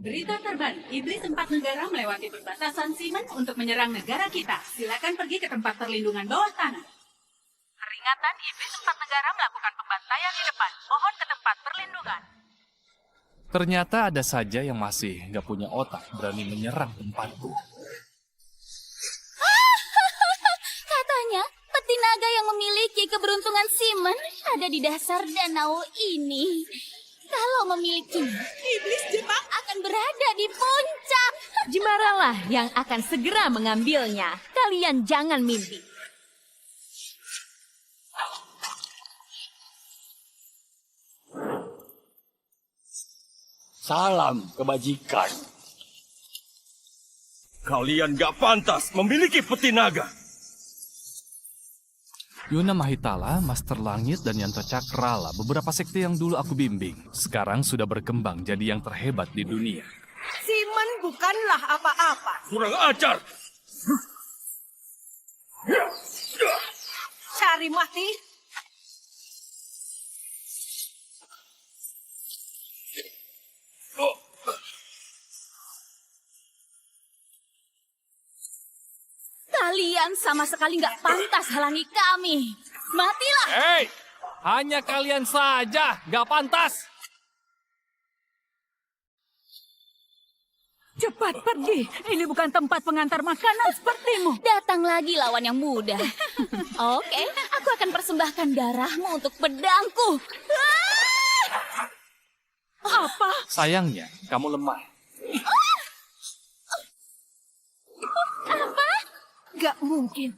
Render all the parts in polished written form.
Berita terbaru, Iblis 4 negara melewati perbatasan Simen untuk menyerang negara kita. Silakan pergi ke tempat perlindungan bawah tanah. Peringatan, Iblis 4 negara melakukan pembantaian di depan. Mohon ke tempat perlindungan. Ternyata ada saja yang masih nggak punya otak berani menyerang tempatku. Katanya, peti naga yang memiliki keberuntungan Simen ada di dasar danau ini. Kalau memilikinya, iblis Jepang akan berada di puncak. Jemaralah yang akan segera mengambilnya. Kalian jangan mimpi. Salam kebajikan. Kalian gak pantas memiliki peti naga. Yuna Mahitala, Master Langit, dan Yanto Cakrala, beberapa sekte yang dulu aku bimbing, sekarang sudah berkembang jadi yang terhebat di dunia. Simen bukanlah apa-apa. Kurang ajar. Cari mati. Kalian sama sekali nggak pantas halangi kami. Matilah! Hei, hanya kalian saja nggak pantas. Cepat pergi, ini bukan tempat pengantar makanan sepertimu. Datang lagi lawan yang muda. Oke, aku akan persembahkan darahmu untuk pedangku. Apa? Sayangnya, kamu lemah. Gak mungkin.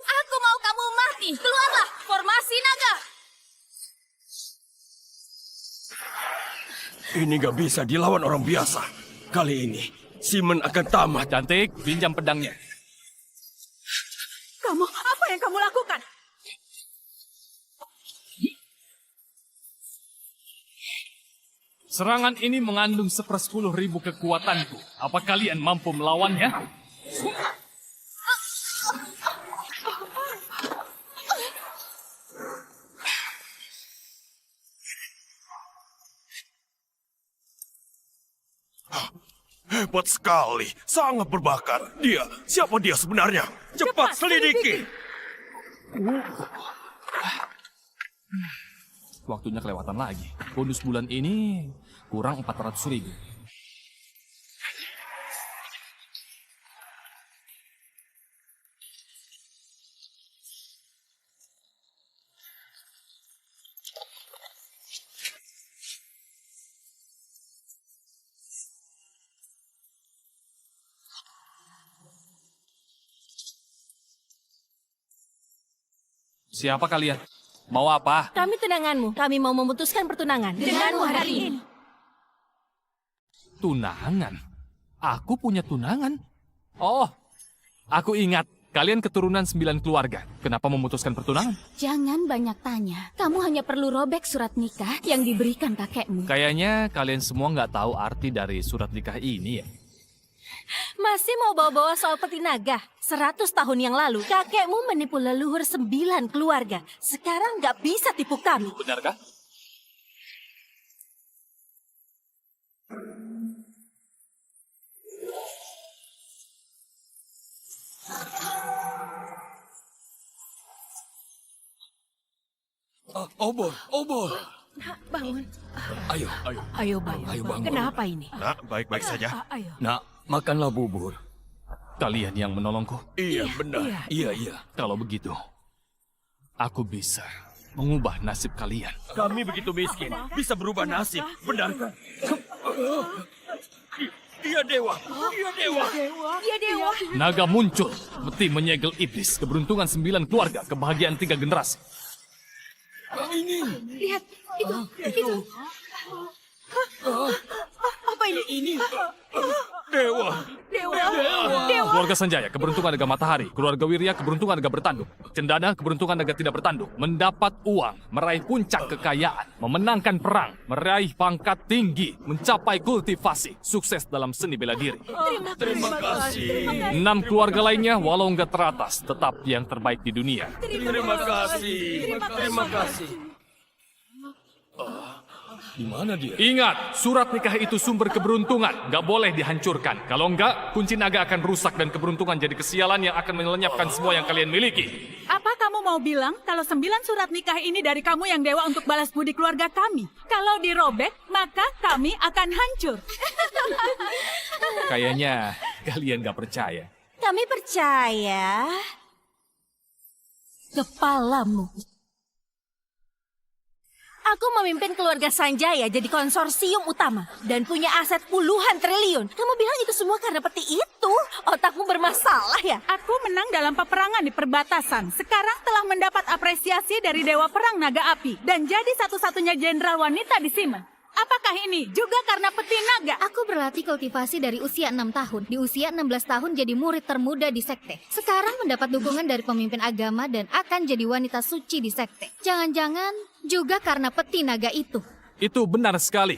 Aku mau kamu mati. Keluarlah, formasi naga. Ini gak bisa dilawan orang biasa. Kali ini, Simen akan tamat. Cantik, pinjam pedangnya. Kamu, apa yang kamu lakukan? Serangan ini mengandung 1010.000 kekuatanku. Apa kalian mampu melawannya? Hebat sekali, sangat berbakat. Siapa dia sebenarnya? Cepat selidiki. Waktunya kelewatan lagi. Bonus bulan ini kurang 400.000. Siapa kalian? Mau apa? Kami tunanganmu. Kami mau memutuskan pertunangan denganmu hari ini. Tunangan? Aku punya tunangan? Oh, aku ingat. Kalian keturunan 9 keluarga. Kenapa memutuskan pertunangan? Jangan banyak tanya. Kamu hanya perlu robek surat nikah yang diberikan kakekmu. Kayaknya kalian semua nggak tahu arti dari surat nikah ini ya. Masih mau bawa-bawa soal peti naga? 100 tahun yang lalu, kakekmu menipu leluhur 9 keluarga. Sekarang nggak bisa tipu kami. Benarkah? Obor. Nak, bangun. Ayo. Ayo, bangun. Ayo, bangun. Kenapa ini? Nak, baik-baik saja. Ayo. Nak, makanlah bubur. Kalian yang menolongku. Iya, benar. Iya. Kalau begitu, aku bisa mengubah nasib kalian. Kami begitu miskin, bisa berubah nasib. Benarkah? Dia dewa. Dia dewa. Naga muncul, peti menyegel iblis, keberuntungan 9 keluarga, kebahagiaan 3 generasi. Lihat, itu. Apa ini? Dewa. Keluarga Sanjaya, keberuntungan naga matahari. Keluarga Wirya, keberuntungan naga bertanduk. Cendana, keberuntungan naga tidak bertanduk. Mendapat uang, meraih puncak kekayaan, memenangkan perang, meraih pangkat tinggi, mencapai kultivasi, sukses dalam seni bela diri. Terima kasih. 6 keluarga lainnya, walau nggak teratas, tetap yang terbaik di dunia. Terima kasih. Di mana dia? Ingat, surat nikah itu sumber keberuntungan. Nggak boleh dihancurkan. Kalau enggak, kunci naga akan rusak dan keberuntungan jadi kesialan yang akan melenyapkan semua yang kalian miliki. Apa kamu mau bilang kalau 9 surat nikah ini dari kamu yang dewa untuk balas budi keluarga kami? Kalau dirobek, maka kami akan hancur. Kayaknya kalian nggak percaya. Kami percaya kepalamu. Aku memimpin keluarga Sanjaya jadi konsorsium utama dan punya aset puluhan triliun. Kamu bilang itu semua karena peti itu? Otakmu bermasalah ya? Aku menang dalam peperangan di perbatasan. Sekarang telah mendapat apresiasi dari Dewa Perang Naga Api dan jadi satu-satunya jenderal wanita di Simen. Apakah ini juga karena peti naga? Aku berlatih kultivasi dari usia 6 tahun. Di usia 16 tahun jadi murid termuda di sekte. Sekarang mendapat dukungan dari pemimpin agama dan akan jadi wanita suci di sekte. Jangan-jangan juga karena peti naga itu. Itu benar sekali.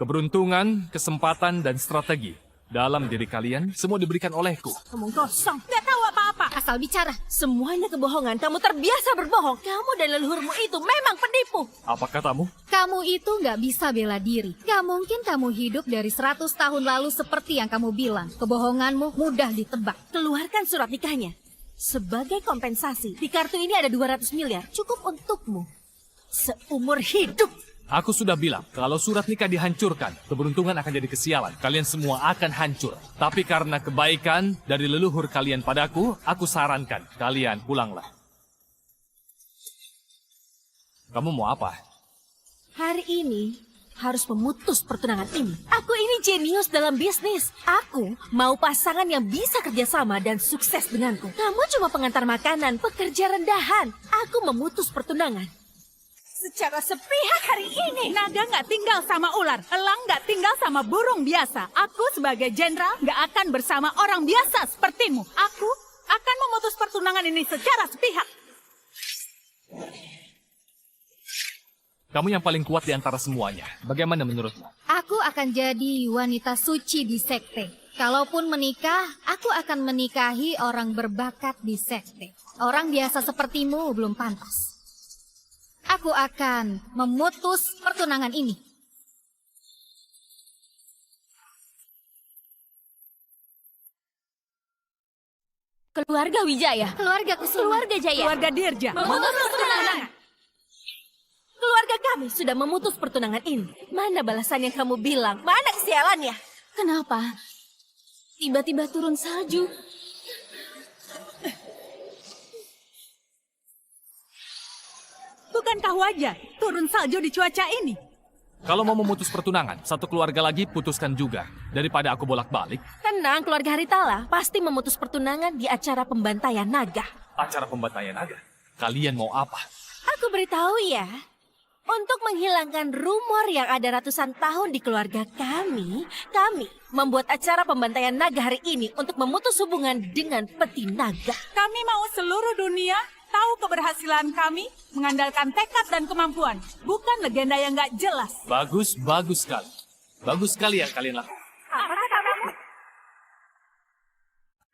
Keberuntungan, kesempatan, dan strategi. Dalam diri kalian, semua diberikan olehku. Omong kosong. Nggak tahu apa-apa. Asal bicara. Semuanya kebohongan. Kamu terbiasa berbohong. Kamu dan leluhurmu itu memang penipu. Apa katamu? Kamu itu nggak bisa bela diri. Gak mungkin kamu hidup dari 100 tahun lalu seperti yang kamu bilang. Kebohonganmu mudah ditebak. Keluarkan surat nikahnya. Sebagai kompensasi, di kartu ini ada 200 miliar. Cukup untukmu. Seumur hidup. Aku sudah bilang, kalau surat nikah dihancurkan, keberuntungan akan jadi kesialan. Kalian semua akan hancur. Tapi karena kebaikan dari leluhur kalian padaku, aku sarankan, kalian pulanglah. Kamu mau apa? Hari ini harus memutus pertunangan ini. Aku ini jenius dalam bisnis. Aku mau pasangan yang bisa kerjasama dan sukses denganku. Kamu cuma pengantar makanan, pekerja rendahan. Aku memutus pertunangan. Secara sepihak hari ini. Naga nggak tinggal sama ular, elang nggak tinggal sama burung biasa. Aku sebagai jenderal nggak akan bersama orang biasa sepertimu. Aku akan memutus pertunangan ini secara sepihak. Kamu yang paling kuat di antara semuanya. Bagaimana menurutmu? Aku akan jadi wanita suci di sekte. Kalaupun menikah, aku akan menikahi orang berbakat di sekte. Orang biasa sepertimu belum pantas. Aku akan memutus pertunangan ini. Keluarga Wijaya. Keluarga Keluarga Jaya. Keluarga Dirja. Memutus pertunangan. Keluarga kami sudah memutus pertunangan ini. Mana balasan yang kamu bilang? Mana kesialannya? Kenapa? Tiba-tiba turun salju. Bukankah wajar turun salju di cuaca ini? Kalau mau memutus pertunangan, satu keluarga lagi putuskan juga. Daripada aku bolak-balik. Tenang, keluarga Haritala pasti memutus pertunangan di acara pembantaian naga. Acara pembantaian naga. Kalian mau apa? Aku beritahu ya, untuk menghilangkan rumor yang ada ratusan tahun di keluarga kami membuat acara pembantaian naga hari ini untuk memutus hubungan dengan peti naga. Kami mau seluruh dunia tahu keberhasilan kami mengandalkan tekad dan kemampuan, bukan legenda yang nggak jelas. Bagus, bagus sekali. Bagus sekali yang kalian lakukan.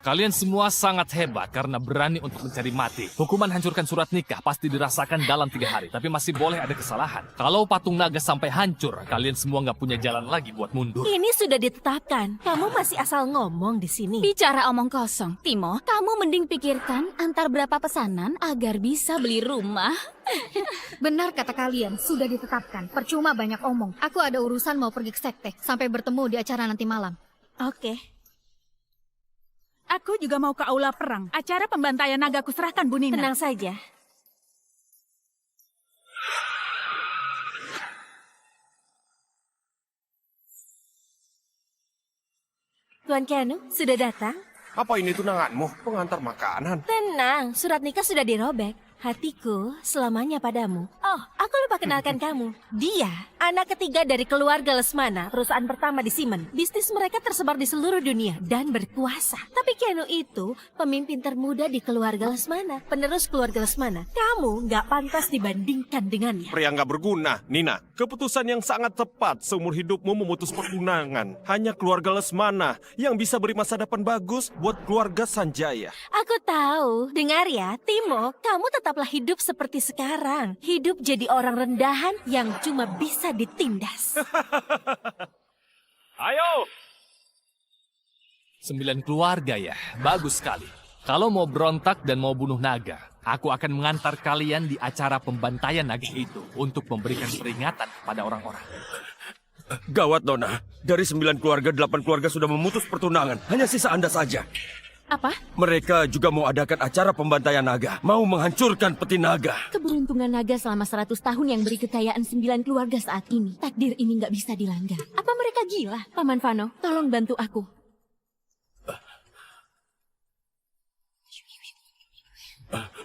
Kalian semua sangat hebat karena berani untuk mencari mati. Hukuman hancurkan surat nikah pasti dirasakan dalam 3 hari, tapi masih boleh ada kesalahan. Kalau patung naga sampai hancur, kalian semua nggak punya jalan lagi buat mundur. Ini sudah ditetapkan. Kamu masih asal ngomong di sini. Bicara omong kosong. Timo, kamu mending pikirkan antar berapa pesanan agar bisa beli rumah. Benar kata kalian, sudah ditetapkan. Percuma banyak omong. Aku ada urusan mau pergi ke sekte. Sampai bertemu di acara nanti malam. Oke. Aku juga mau ke aula perang. Acara pembantaian naga ku serahkan Bu Nina. Tenang saja. Tuan Keanu, sudah datang? Apa ini tunanganmu? Pengantar makanan. Tenang, surat nikah sudah dirobek. Hatiku selamanya padamu. Oh, aku lupa kenalkan kamu. Dia anak ketiga dari keluarga Lesmana, perusahaan pertama di Simen. Bisnis mereka tersebar di seluruh dunia dan berkuasa. Tapi Keanu itu pemimpin termuda di keluarga Lesmana, penerus keluarga Lesmana. Kamu nggak pantas dibandingkan dengannya. Pria nggak berguna, Nina. Keputusan yang sangat tepat seumur hidupmu memutus pertunangan. Hanya keluarga Lesmana yang bisa beri masa depan bagus buat keluarga Sanjaya. Aku tahu. Dengar ya, Timo, kamu tetaplah hidup seperti sekarang. Hidup jadi orang rendahan yang cuma bisa ditindas. Ayo! 9 keluarga ya, bagus sekali. Kalau mau berontak dan mau bunuh naga, aku akan mengantar kalian di acara pembantaian naga itu untuk memberikan peringatan kepada orang-orang. Gawat, Nona. Dari 9 keluarga, 8 keluarga sudah memutus pertunangan. Hanya sisa Anda saja. Apa? Mereka juga mau adakan acara pembantaian naga. Mau menghancurkan peti naga. Keberuntungan naga selama 100 tahun yang beri kekayaan 9 keluarga saat ini. Takdir ini nggak bisa dilanggar. Apa mereka gila? Paman Vano, tolong bantu aku.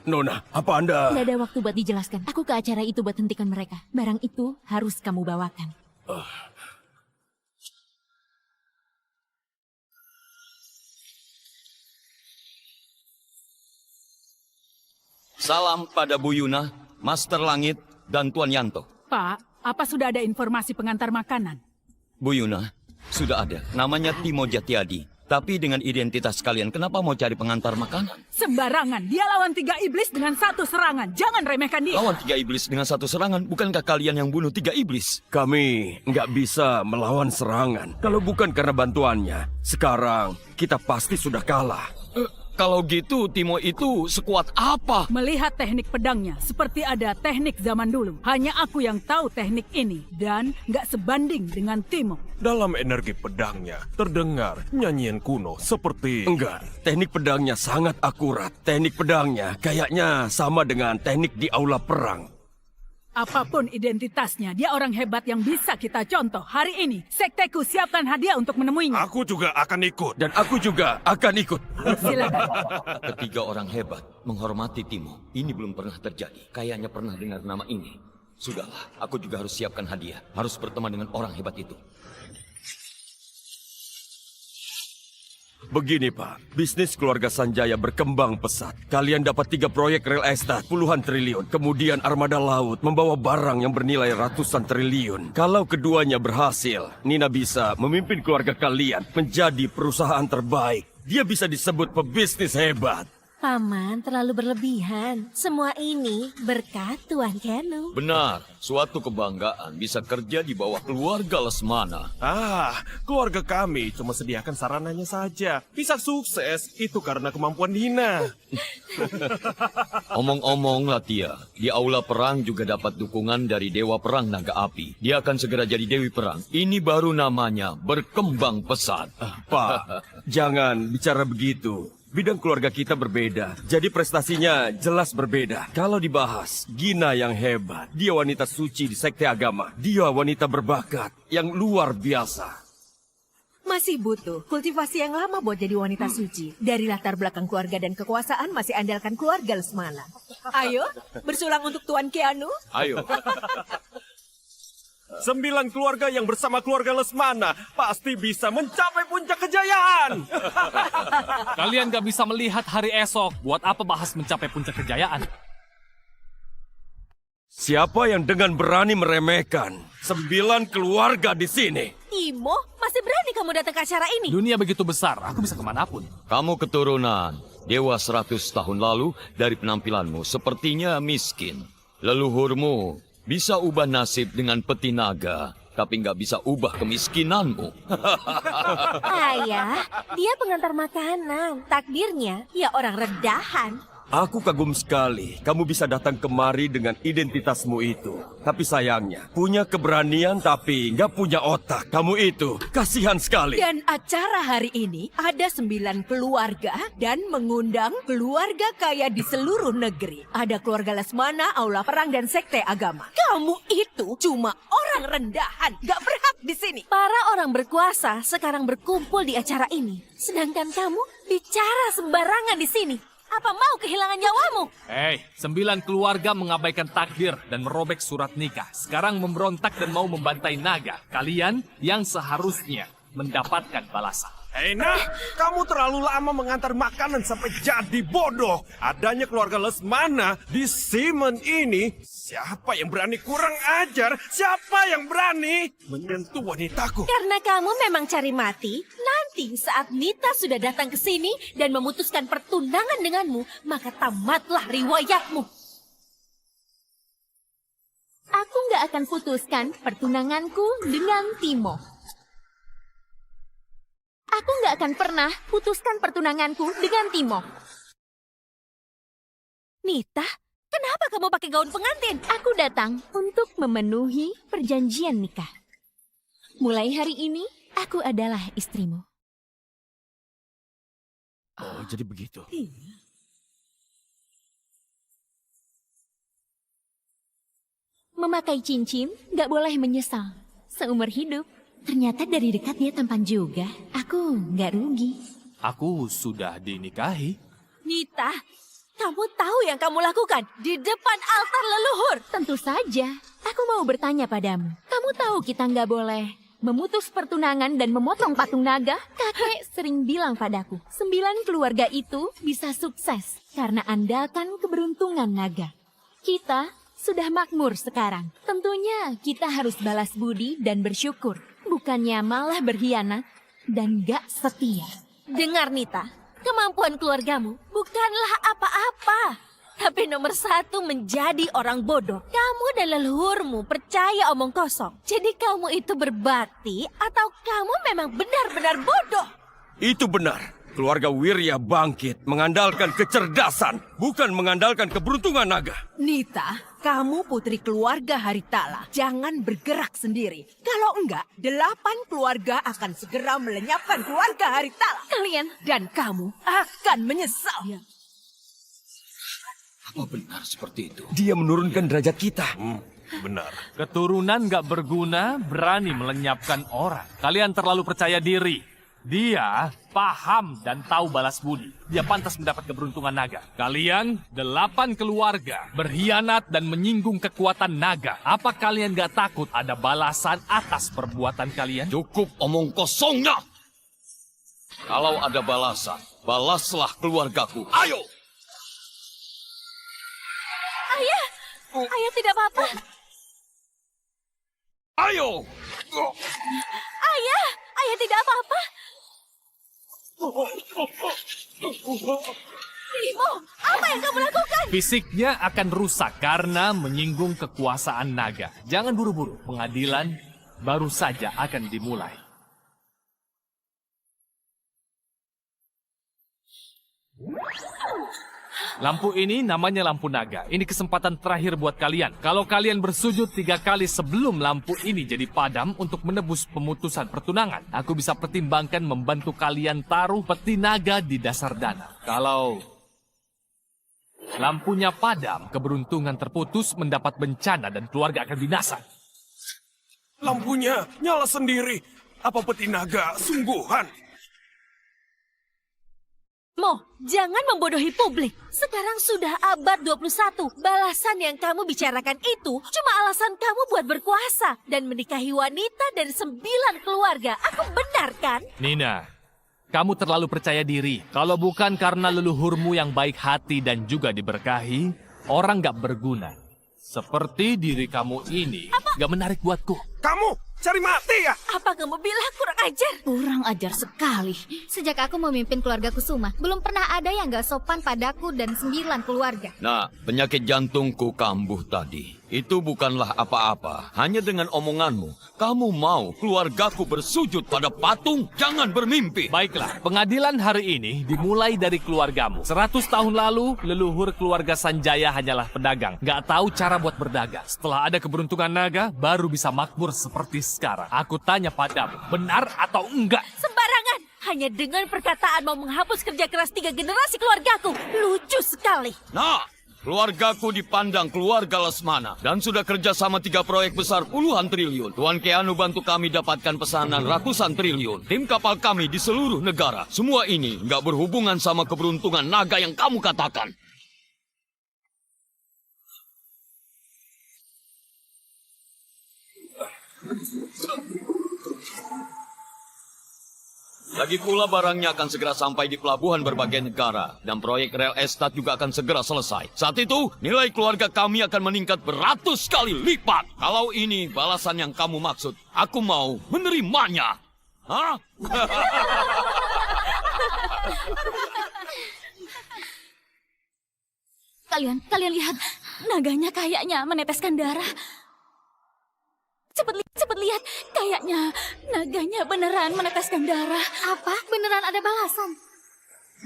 Nona, apa Anda... Nggak ada waktu buat dijelaskan. Aku ke acara itu buat hentikan mereka. Barang itu harus kamu bawakan. Salam pada Bu Yuna, Master Langit, dan Tuan Yanto. Pak, apa sudah ada informasi pengantar makanan? Bu Yuna, sudah ada. Namanya Timo Jatiadi. Tapi dengan identitas kalian, kenapa mau cari pengantar makanan? Sembarangan, dia lawan 3 iblis dengan 1 serangan. Jangan remehkan dia. Lawan 3 iblis dengan 1 serangan, bukankah kalian yang bunuh 3 iblis? Kami nggak bisa melawan serangan. Kalau bukan karena bantuannya, sekarang kita pasti sudah kalah. Kalau gitu, Timo itu sekuat apa? Melihat teknik pedangnya, seperti ada teknik zaman dulu. Hanya aku yang tahu teknik ini, dan nggak sebanding dengan Timo. Dalam energi pedangnya, terdengar nyanyian kuno seperti... Enggak, teknik pedangnya sangat akurat. Teknik pedangnya kayaknya sama dengan teknik di aula perang. Apapun identitasnya, dia orang hebat yang bisa kita contoh. Hari ini, sekteku siapkan hadiah untuk menemuinya. Aku juga akan ikut. Dan aku juga akan ikut. Silakan. Ketiga orang hebat menghormati Timo. Ini belum pernah terjadi. Kayaknya pernah dengar nama ini. Sudahlah, aku juga harus siapkan hadiah. Harus berteman dengan orang hebat itu. Begini Pak, bisnis keluarga Sanjaya berkembang pesat. Kalian dapat 3 proyek real estate, puluhan triliun. Kemudian armada laut membawa barang yang bernilai ratusan triliun. Kalau keduanya berhasil, Nina bisa memimpin keluarga kalian menjadi perusahaan terbaik. Dia bisa disebut pebisnis hebat. Paman terlalu berlebihan. Semua ini berkat Tuan Kenu. Benar, suatu kebanggaan bisa kerja di bawah keluarga Lesmana. Keluarga kami cuma sediakan sarananya saja. Bisa sukses, itu karena kemampuan Nina. Omong-omong Latia, di aula perang juga dapat dukungan dari Dewa Perang Naga Api. Dia akan segera jadi Dewi Perang. Ini baru namanya berkembang pesat. Pak, jangan bicara begitu. Bidang keluarga kita berbeda, jadi prestasinya jelas berbeda. Kalau dibahas, Gina yang hebat. Dia wanita suci di sekte agama. Dia wanita berbakat yang luar biasa. Masih butuh kultivasi yang lama buat jadi wanita suci. Dari latar belakang keluarga dan kekuasaan masih andalkan keluarga Lesmana. Ayo, bersulang untuk Tuan Keanu. Ayo. 9 keluarga yang bersama keluarga Lesmana pasti bisa mencapai puncak kejayaan. Kalian gak bisa melihat hari esok. Buat apa bahas mencapai puncak kejayaan? Siapa yang dengan berani meremehkan 9 keluarga di sini? Timo, masih berani kamu datang ke acara ini? Dunia begitu besar, aku bisa kemanapun. Kamu keturunan Dewa 100 tahun lalu. Dari penampilanmu sepertinya miskin. Leluhurmu bisa ubah nasib dengan peti naga, tapi nggak bisa ubah kemiskinanmu. Ayah, dia pengantar makanan. Takdirnya, ya orang rendahan. Aku kagum sekali kamu bisa datang kemari dengan identitasmu itu. Tapi sayangnya, punya keberanian tapi nggak punya otak. Kamu itu kasihan sekali. Dan acara hari ini ada 9 keluarga dan mengundang keluarga kaya di seluruh negeri. Ada keluarga Lesmana, aula perang, dan sekte agama. Kamu itu cuma orang rendahan, gak berhak di sini. Para orang berkuasa sekarang berkumpul di acara ini. Sedangkan kamu bicara sembarangan di sini. Apa mau kehilangan nyawamu? Hei, 9 keluarga mengabaikan takdir dan merobek surat nikah. Sekarang memberontak dan mau membantai naga. Kalian yang seharusnya mendapatkan balasan. Hei Nah, kamu terlalu lama mengantar makanan sampai jadi bodoh. Adanya keluarga Lesmana di Simon ini. Siapa yang berani kurang ajar? Siapa yang berani menyentuh wanitaku? Karena kamu memang cari mati, nanti saat Nita sudah datang ke sini dan memutuskan pertunangan denganmu, maka tamatlah riwayatmu. Aku nggak nggak akan putuskan pertunanganku dengan Timo. Aku nggak akan pernah putuskan pertunanganku dengan Timo. Nita, kenapa kamu pakai gaun pengantin? Aku datang untuk memenuhi perjanjian nikah. Mulai hari ini, aku adalah istrimu. Oh, jadi begitu. Memakai cincin nggak boleh menyesal. Seumur hidup, ternyata dari dekat dia tampan juga. Aku nggak rugi. Aku sudah dinikahi. Nita, kamu tahu yang kamu lakukan di depan altar leluhur. Tentu saja, aku mau bertanya padamu. Kamu tahu kita nggak boleh memutus pertunangan dan memotong patung naga? Kakek sering bilang padaku, 9 keluarga itu bisa sukses karena andalkan keberuntungan naga. Kita sudah makmur sekarang. Tentunya kita harus balas budi dan bersyukur. Bukannya malah berkhianat dan gak setia. Dengar Nita, kemampuan keluargamu bukanlah apa-apa. Tapi nomor 1 menjadi orang bodoh. Kamu dan leluhurmu percaya omong kosong. Jadi kamu itu berbakti atau kamu memang benar-benar bodoh? Itu benar. Keluarga Wirya bangkit mengandalkan kecerdasan, bukan mengandalkan keberuntungan naga. Nita, kamu putri keluarga Haritala. Jangan bergerak sendiri. Kalau enggak, 8 keluarga akan segera melenyapkan keluarga Haritala. Kalian Dan kamu akan menyesal. Apa benar seperti itu? Dia menurunkan derajat kita. Benar. Keturunan gak berguna berani melenyapkan orang. Kalian terlalu percaya diri. Dia paham dan tahu balas budi. Dia pantas mendapat keberuntungan naga. Kalian 8 keluarga berkhianat dan menyinggung kekuatan naga. Apa kalian gak takut ada balasan atas perbuatan kalian? Cukup omong kosongnya. Kalau ada balasan, balaslah keluargaku. Ayo! Ayah, ayah tidak apa-apa. Ayo! Ayah, ayah tidak apa-apa. Timo, apa yang kamu lakukan? Fisiknya akan rusak karena menyinggung kekuasaan naga. Jangan buru-buru, pengadilan baru saja akan dimulai. Lampu ini namanya lampu naga. Ini kesempatan terakhir buat kalian. Kalau kalian bersujud 3 kali sebelum lampu ini jadi padam untuk menebus pemutusan pertunangan, aku bisa pertimbangkan membantu kalian taruh peti naga di dasar danau. Kalau lampunya padam, keberuntungan terputus, mendapat bencana dan keluarga akan binasa. Lampunya nyala sendiri. Apa peti naga sungguhan? Mo, jangan membodohi publik. Sekarang sudah abad 21. Balasan yang kamu bicarakan itu cuma alasan kamu buat berkuasa dan menikahi wanita dari 9 keluarga. Aku benar kan? Nina, kamu terlalu percaya diri. Kalau bukan karena leluhurmu yang baik hati dan juga diberkahi, orang gak berguna. Seperti diri kamu ini, gak menarik buatku. Kamu cari mati ya? Apa kamu bilang kurang ajar? Kurang ajar sekali. Sejak aku memimpin keluarga Kusuma, belum pernah ada yang gak sopan padaku dan 9 keluarga. Nah, penyakit jantungku kambuh tadi. Itu bukanlah apa-apa. Hanya dengan omonganmu, kamu mau keluargaku bersujud pada patung? Jangan bermimpi. Baiklah, pengadilan hari ini dimulai dari keluargamu. 100 tahun lalu, leluhur keluarga Sanjaya hanyalah pedagang. Gak tahu cara buat berdagang. Setelah ada keberuntungan naga, baru bisa makmur seperti sekarang. Aku tanya padamu, benar atau enggak? Sembarangan. Hanya dengan perkataan mau menghapus kerja keras 3 generasi keluargaku. Lucu sekali. Nah, keluargaku dipandang keluarga Lesmana dan sudah kerja sama 3 proyek besar puluhan triliun. Tuan Keanu bantu kami dapatkan pesanan ratusan triliun. Tim kapal kami di seluruh negara. Semua ini nggak berhubungan sama keberuntungan naga yang kamu katakan. Lagi pula barangnya akan segera sampai di pelabuhan berbagai negara. Dan proyek real estate juga akan segera selesai. Saat itu, nilai keluarga kami akan meningkat beratus kali lipat. Kalau ini balasan yang kamu maksud, aku mau menerimanya. Hah? Kalian lihat, naganya kayaknya meneteskan darah. Cepet lihat. Kayaknya naganya beneran meneteskan darah. Apa? Beneran ada balasan?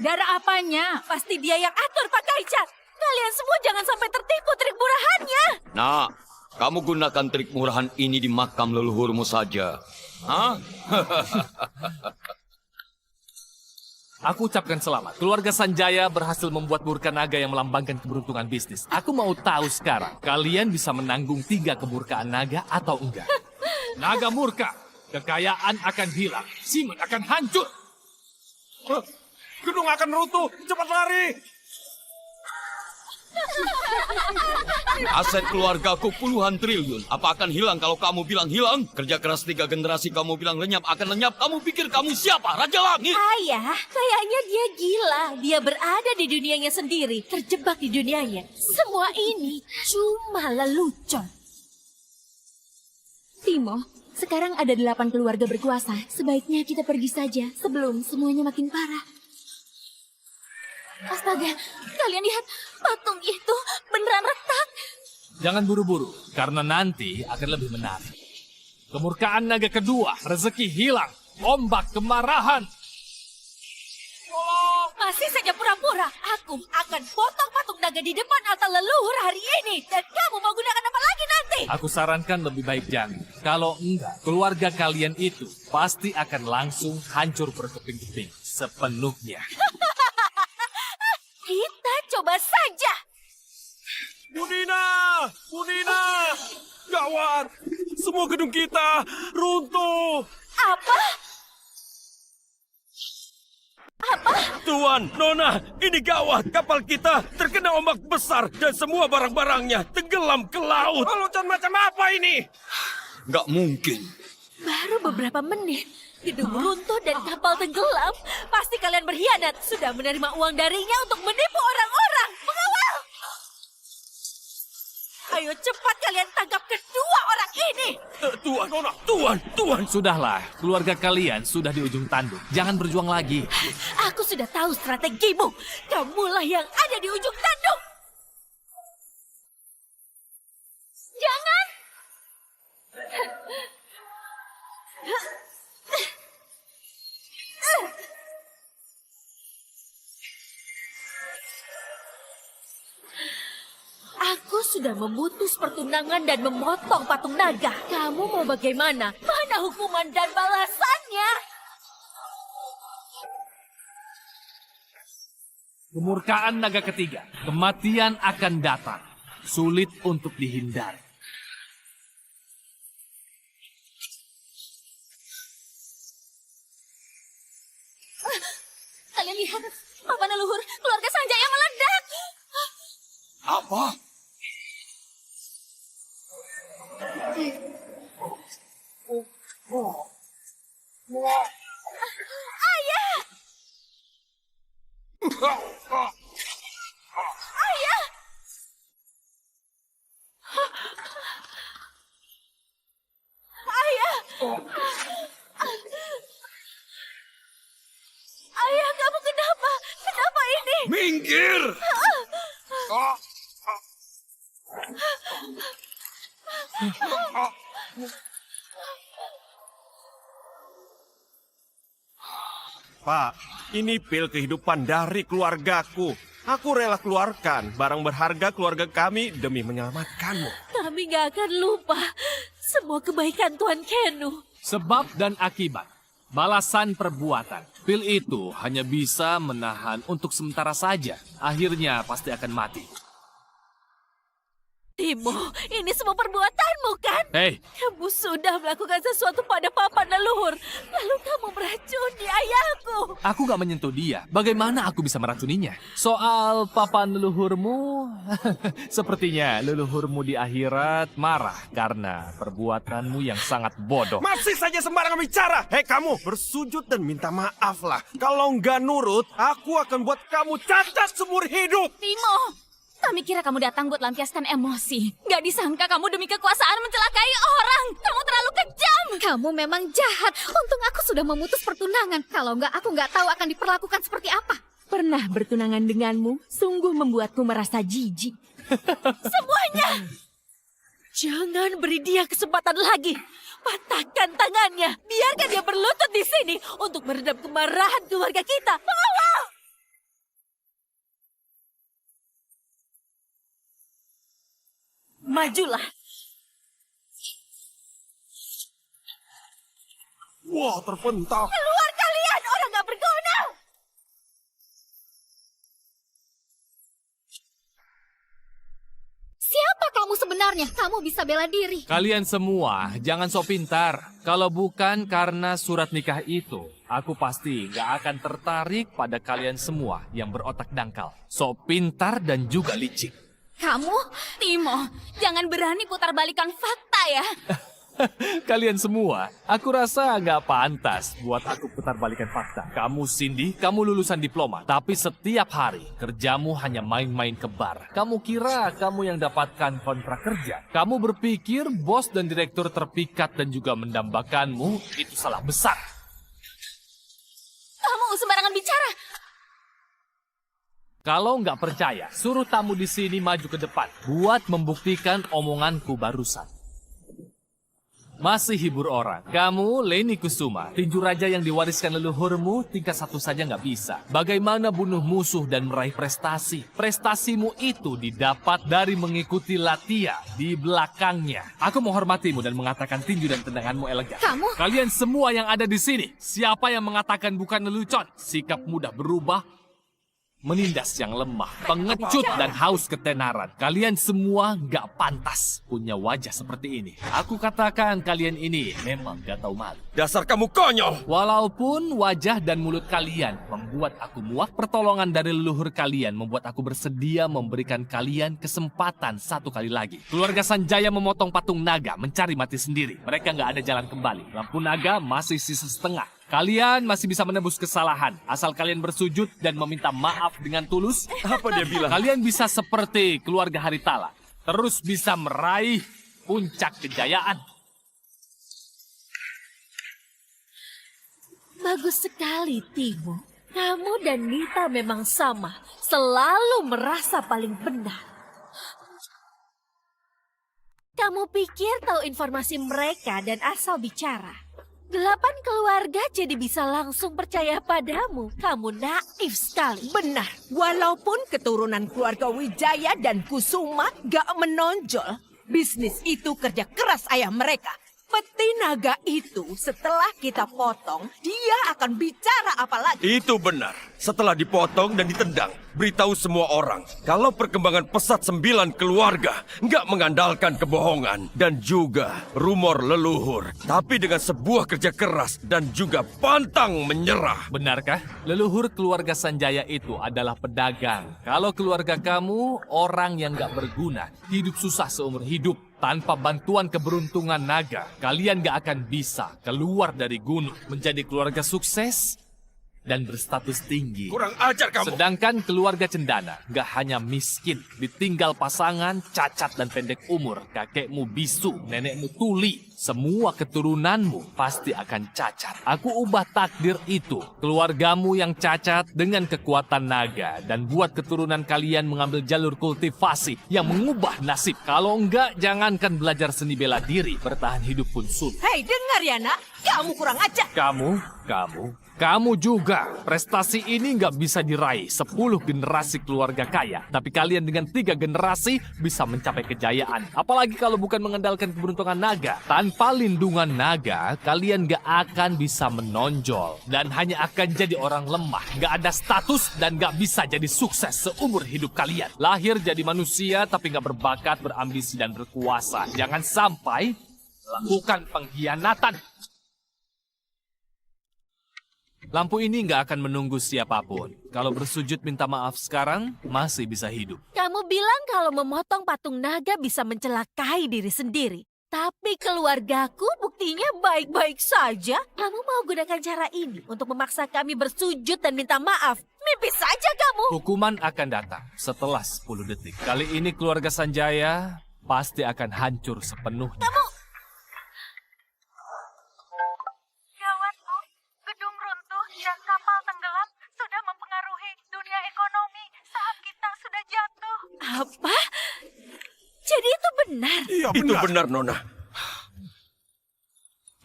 Darah apanya? Pasti dia yang atur, Pak Kaicat. Kalian semua jangan sampai tertipu trik murahannya. Nah, kamu gunakan trik murahan ini di makam leluhurmu saja. Hah? Aku ucapkan selamat. Keluarga Sanjaya berhasil membuat murka naga yang melambangkan keberuntungan bisnis. Aku mau tahu sekarang, kalian bisa menanggung 3 kemurkaan naga atau enggak? Naga murka, kekayaan akan hilang, Simon akan hancur. Gedung akan runtuh, cepat lari! Aset keluargaku puluhan triliun. Apa akan hilang kalau kamu bilang hilang? Kerja keras 3 generasi kamu bilang lenyap akan lenyap. Kamu pikir kamu siapa? Raja Langit? Ayah, kayaknya dia gila. Dia berada di dunianya sendiri, terjebak di dunianya. Semua ini cuma lelucon. Timo, sekarang ada 8 keluarga berkuasa. Sebaiknya kita pergi saja sebelum semuanya makin parah. Astaga, kalian lihat patung itu beneran retak. Jangan buru-buru, karena nanti akan lebih menarik. Kemurkaan naga kedua, rezeki hilang, ombak kemarahan. Masih saja pura-pura. Aku akan potong patung naga di depan altar leluhur hari ini. Dan kamu mau gunakan apa lagi nanti? Aku sarankan lebih baik jangan. Kalau enggak, keluarga kalian itu pasti akan langsung hancur berkeping-keping sepenuhnya. Kita coba saja. Budina! Gawat! Semua gedung kita runtuh! Apa? Tuan, Nona, ini gawat. Kapal kita terkena ombak besar dan semua barang-barangnya tenggelam ke laut. Lelucon macam apa ini? Nggak mungkin. Baru beberapa menit. Gedung runtuh dan kapal tenggelam. Pasti kalian berkhianat. Sudah menerima uang darinya untuk menipu orang-orang. Mengawal! Ayo cepat kalian tangkap kedua orang ini. Tuan, Nona, Tuan. Sudahlah, keluarga kalian sudah di ujung tanduk. Jangan berjuang lagi. Aku sudah tahu strategimu. Kamulah yang ada di ujung tanduk. Jangan. Aku sudah memutus pertunangan dan memotong patung naga. Kamu mau bagaimana? Mana hukuman dan balasannya? Kemurkaan naga ketiga, kematian akan datang. Sulit untuk dihindari. Kalian lihat, papan leluhur keluarga Sanjaya meledak. Apa? Ayah! Ayah! Ayah! Ayah, kamu kenapa? Kenapa ini? Minggir! Pak, ini pil kehidupan dari keluargaku. Aku rela keluarkan barang berharga keluarga kami demi menyelamatkanmu. Kami gak akan lupa semua kebaikan Tuan Kenu. Sebab dan akibat, balasan perbuatan. Pil itu hanya bisa menahan untuk sementara saja. Akhirnya pasti akan mati. Timo, ini semua perbuatanmu kan? Hei, Kamu sudah melakukan sesuatu pada papan leluhur. Lalu kamu meracuni ayahku. aku gak menyentuh dia. Bagaimana aku bisa meracuninya? Soal papan leluhurmu, sepertinya leluhurmu di akhirat marah karena perbuatanmu yang sangat bodoh. Masih saja sembarangan bicara. Hei kamu, bersujud dan minta maaf lah. Kalau nggak nurut, aku akan buat kamu cacat seumur hidup. Timo, kami kira kamu datang buat lampiaskan emosi. Gak disangka kamu demi kekuasaan mencelakai orang. Kamu terlalu kejam. Kamu memang jahat. Untung aku sudah memutus pertunangan. Kalau nggak, aku nggak tahu akan diperlakukan seperti apa. Pernah bertunangan denganmu, sungguh membuatku merasa jijik. Semuanya! Jangan beri dia kesempatan lagi. Patahkan tangannya. Biarkan dia berlutut di sini untuk meredam kemarahan keluarga kita. Tolong! Majulah. Wah, terpental. Keluar kalian, orang gak berguna. Siapa kamu sebenarnya? Kamu bisa bela diri. Kalian semua jangan sok pintar. Kalau bukan karena surat nikah itu, aku pasti gak akan tertarik pada kalian semua yang berotak dangkal. Sok pintar dan juga licik. Kamu, Timo, jangan berani putar balikan fakta ya. Kalian semua, aku rasa nggak pantas buat aku putar balikan fakta. Kamu Cindy, kamu lulusan diploma, tapi setiap hari kerjamu hanya main-main ke bar. Kamu kira kamu yang dapatkan kontrak kerja. Kamu berpikir bos dan direktur terpikat dan juga mendambakanmu, itu salah besar. Kamu sembarangan bicara. Kalau nggak percaya, suruh tamu di sini maju ke depan buat membuktikan omonganku barusan. Masih hibur orang. Kamu, Leni Kusuma, tinju raja yang diwariskan leluhurmu, tingkat 1 saja nggak bisa. Bagaimana bunuh musuh dan meraih prestasi? Prestasimu itu didapat dari mengikuti latihan di belakangnya. Aku menghormatimu dan mengatakan tinju dan tendanganmu elegan. Kamu? Kalian semua yang ada di sini, siapa yang mengatakan bukan lelucon? Sikap mudah berubah, menindas yang lemah, pengecut dan haus ketenaran. Kalian semua nggak pantas punya wajah seperti ini. Aku katakan kalian ini memang gak tahu malu. Dasar kamu konyol! Walaupun wajah dan mulut kalian membuat aku muak, pertolongan dari leluhur kalian membuat aku bersedia memberikan kalian kesempatan 1 kali lagi. Keluarga Sanjaya memotong patung naga, mencari mati sendiri. Mereka nggak ada jalan kembali. Lampu naga masih sisa setengah. Kalian masih bisa menebus kesalahan, asal kalian bersujud dan meminta maaf dengan tulus. Apa dia bilang? Kalian bisa seperti keluarga Haritala, terus bisa meraih puncak kejayaan. Bagus sekali, Timo. Kamu dan Nita memang sama, selalu merasa paling benar. Kamu pikir tahu informasi mereka dan asal bicara. 8 keluarga jadi bisa langsung percaya padamu. Kamu naif sekali. Benar, walaupun keturunan keluarga Wijaya dan Kusuma gak menonjol, bisnis itu kerja keras ayah mereka. Peti naga itu setelah kita potong, dia akan bicara apa lagi? Itu benar. Setelah dipotong dan ditendang, beritahu semua orang kalau perkembangan pesat 9 keluarga nggak mengandalkan kebohongan dan juga rumor leluhur, tapi dengan sebuah kerja keras dan juga pantang menyerah. Benarkah? Leluhur keluarga Sanjaya itu adalah pedagang. Kalau keluarga kamu orang yang gak berguna, hidup susah seumur hidup. Tanpa bantuan keberuntungan naga, kalian gak akan bisa keluar dari gunung, menjadi keluarga sukses dan berstatus tinggi. Kurang ajar kamu. Sedangkan keluarga Cendana gak hanya miskin, ditinggal pasangan, cacat dan pendek umur. Kakekmu bisu, nenekmu tuli. Semua keturunanmu pasti akan cacat. Aku ubah takdir itu. Keluargamu yang cacat dengan kekuatan naga. Dan buat keturunan kalian mengambil jalur kultivasi yang mengubah nasib. Kalau enggak, jangankan belajar seni bela diri. Bertahan hidup pun sulit. Hei, dengar ya nak, kamu kurang ajar. Kamu juga. Prestasi ini nggak bisa diraih 10 generasi keluarga kaya. Tapi kalian dengan 3 generasi bisa mencapai kejayaan. Apalagi kalau bukan mengandalkan keberuntungan naga. Tanpa lindungan naga, kalian nggak akan bisa menonjol. Dan hanya akan jadi orang lemah. Nggak ada status dan nggak bisa jadi sukses seumur hidup kalian. Lahir jadi manusia tapi nggak berbakat, berambisi, dan berkuasa. Jangan sampai lakukan pengkhianatan. Lampu ini nggak akan menunggu siapapun. Kalau bersujud minta maaf sekarang, masih bisa hidup. Kamu bilang kalau memotong patung naga bisa mencelakai diri sendiri. Tapi keluargaku buktinya baik-baik saja. Kamu mau gunakan cara ini untuk memaksa kami bersujud dan minta maaf. Mimpi saja kamu. Hukuman akan datang setelah 10 detik. Kali ini keluarga Sanjaya pasti akan hancur sepenuhnya. Gawat, Bu. Gedung runtuh dan kapal tenggelam sudah mempengaruhi dunia ekonomi. Saham kita sudah jatuh. Apa? Jadi itu benar? Iya Itu benar. benar, Nona.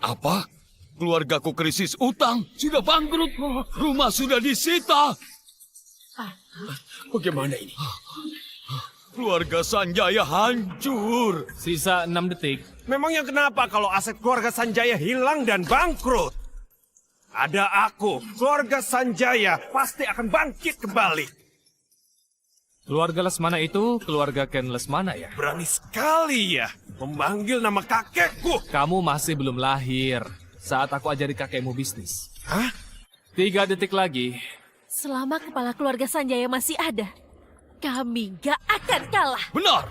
Apa? Keluargaku krisis utang, sudah bangkrut, rumah sudah disita. Bagaimana ini? Keluarga Sanjaya hancur. Sisa 6 detik. Memangnya kenapa kalau aset keluarga Sanjaya hilang dan bangkrut? Ada aku, keluarga Sanjaya pasti akan bangkit kembali. Keluarga Lesmana itu keluarga Ken Lesmana ya? Berani sekali ya memanggil nama kakekku. Kamu masih belum lahir saat aku ajari kakekmu bisnis. Hah? 3 detik lagi. Selama kepala keluarga Sanjaya masih ada, kami gak akan kalah. Benar.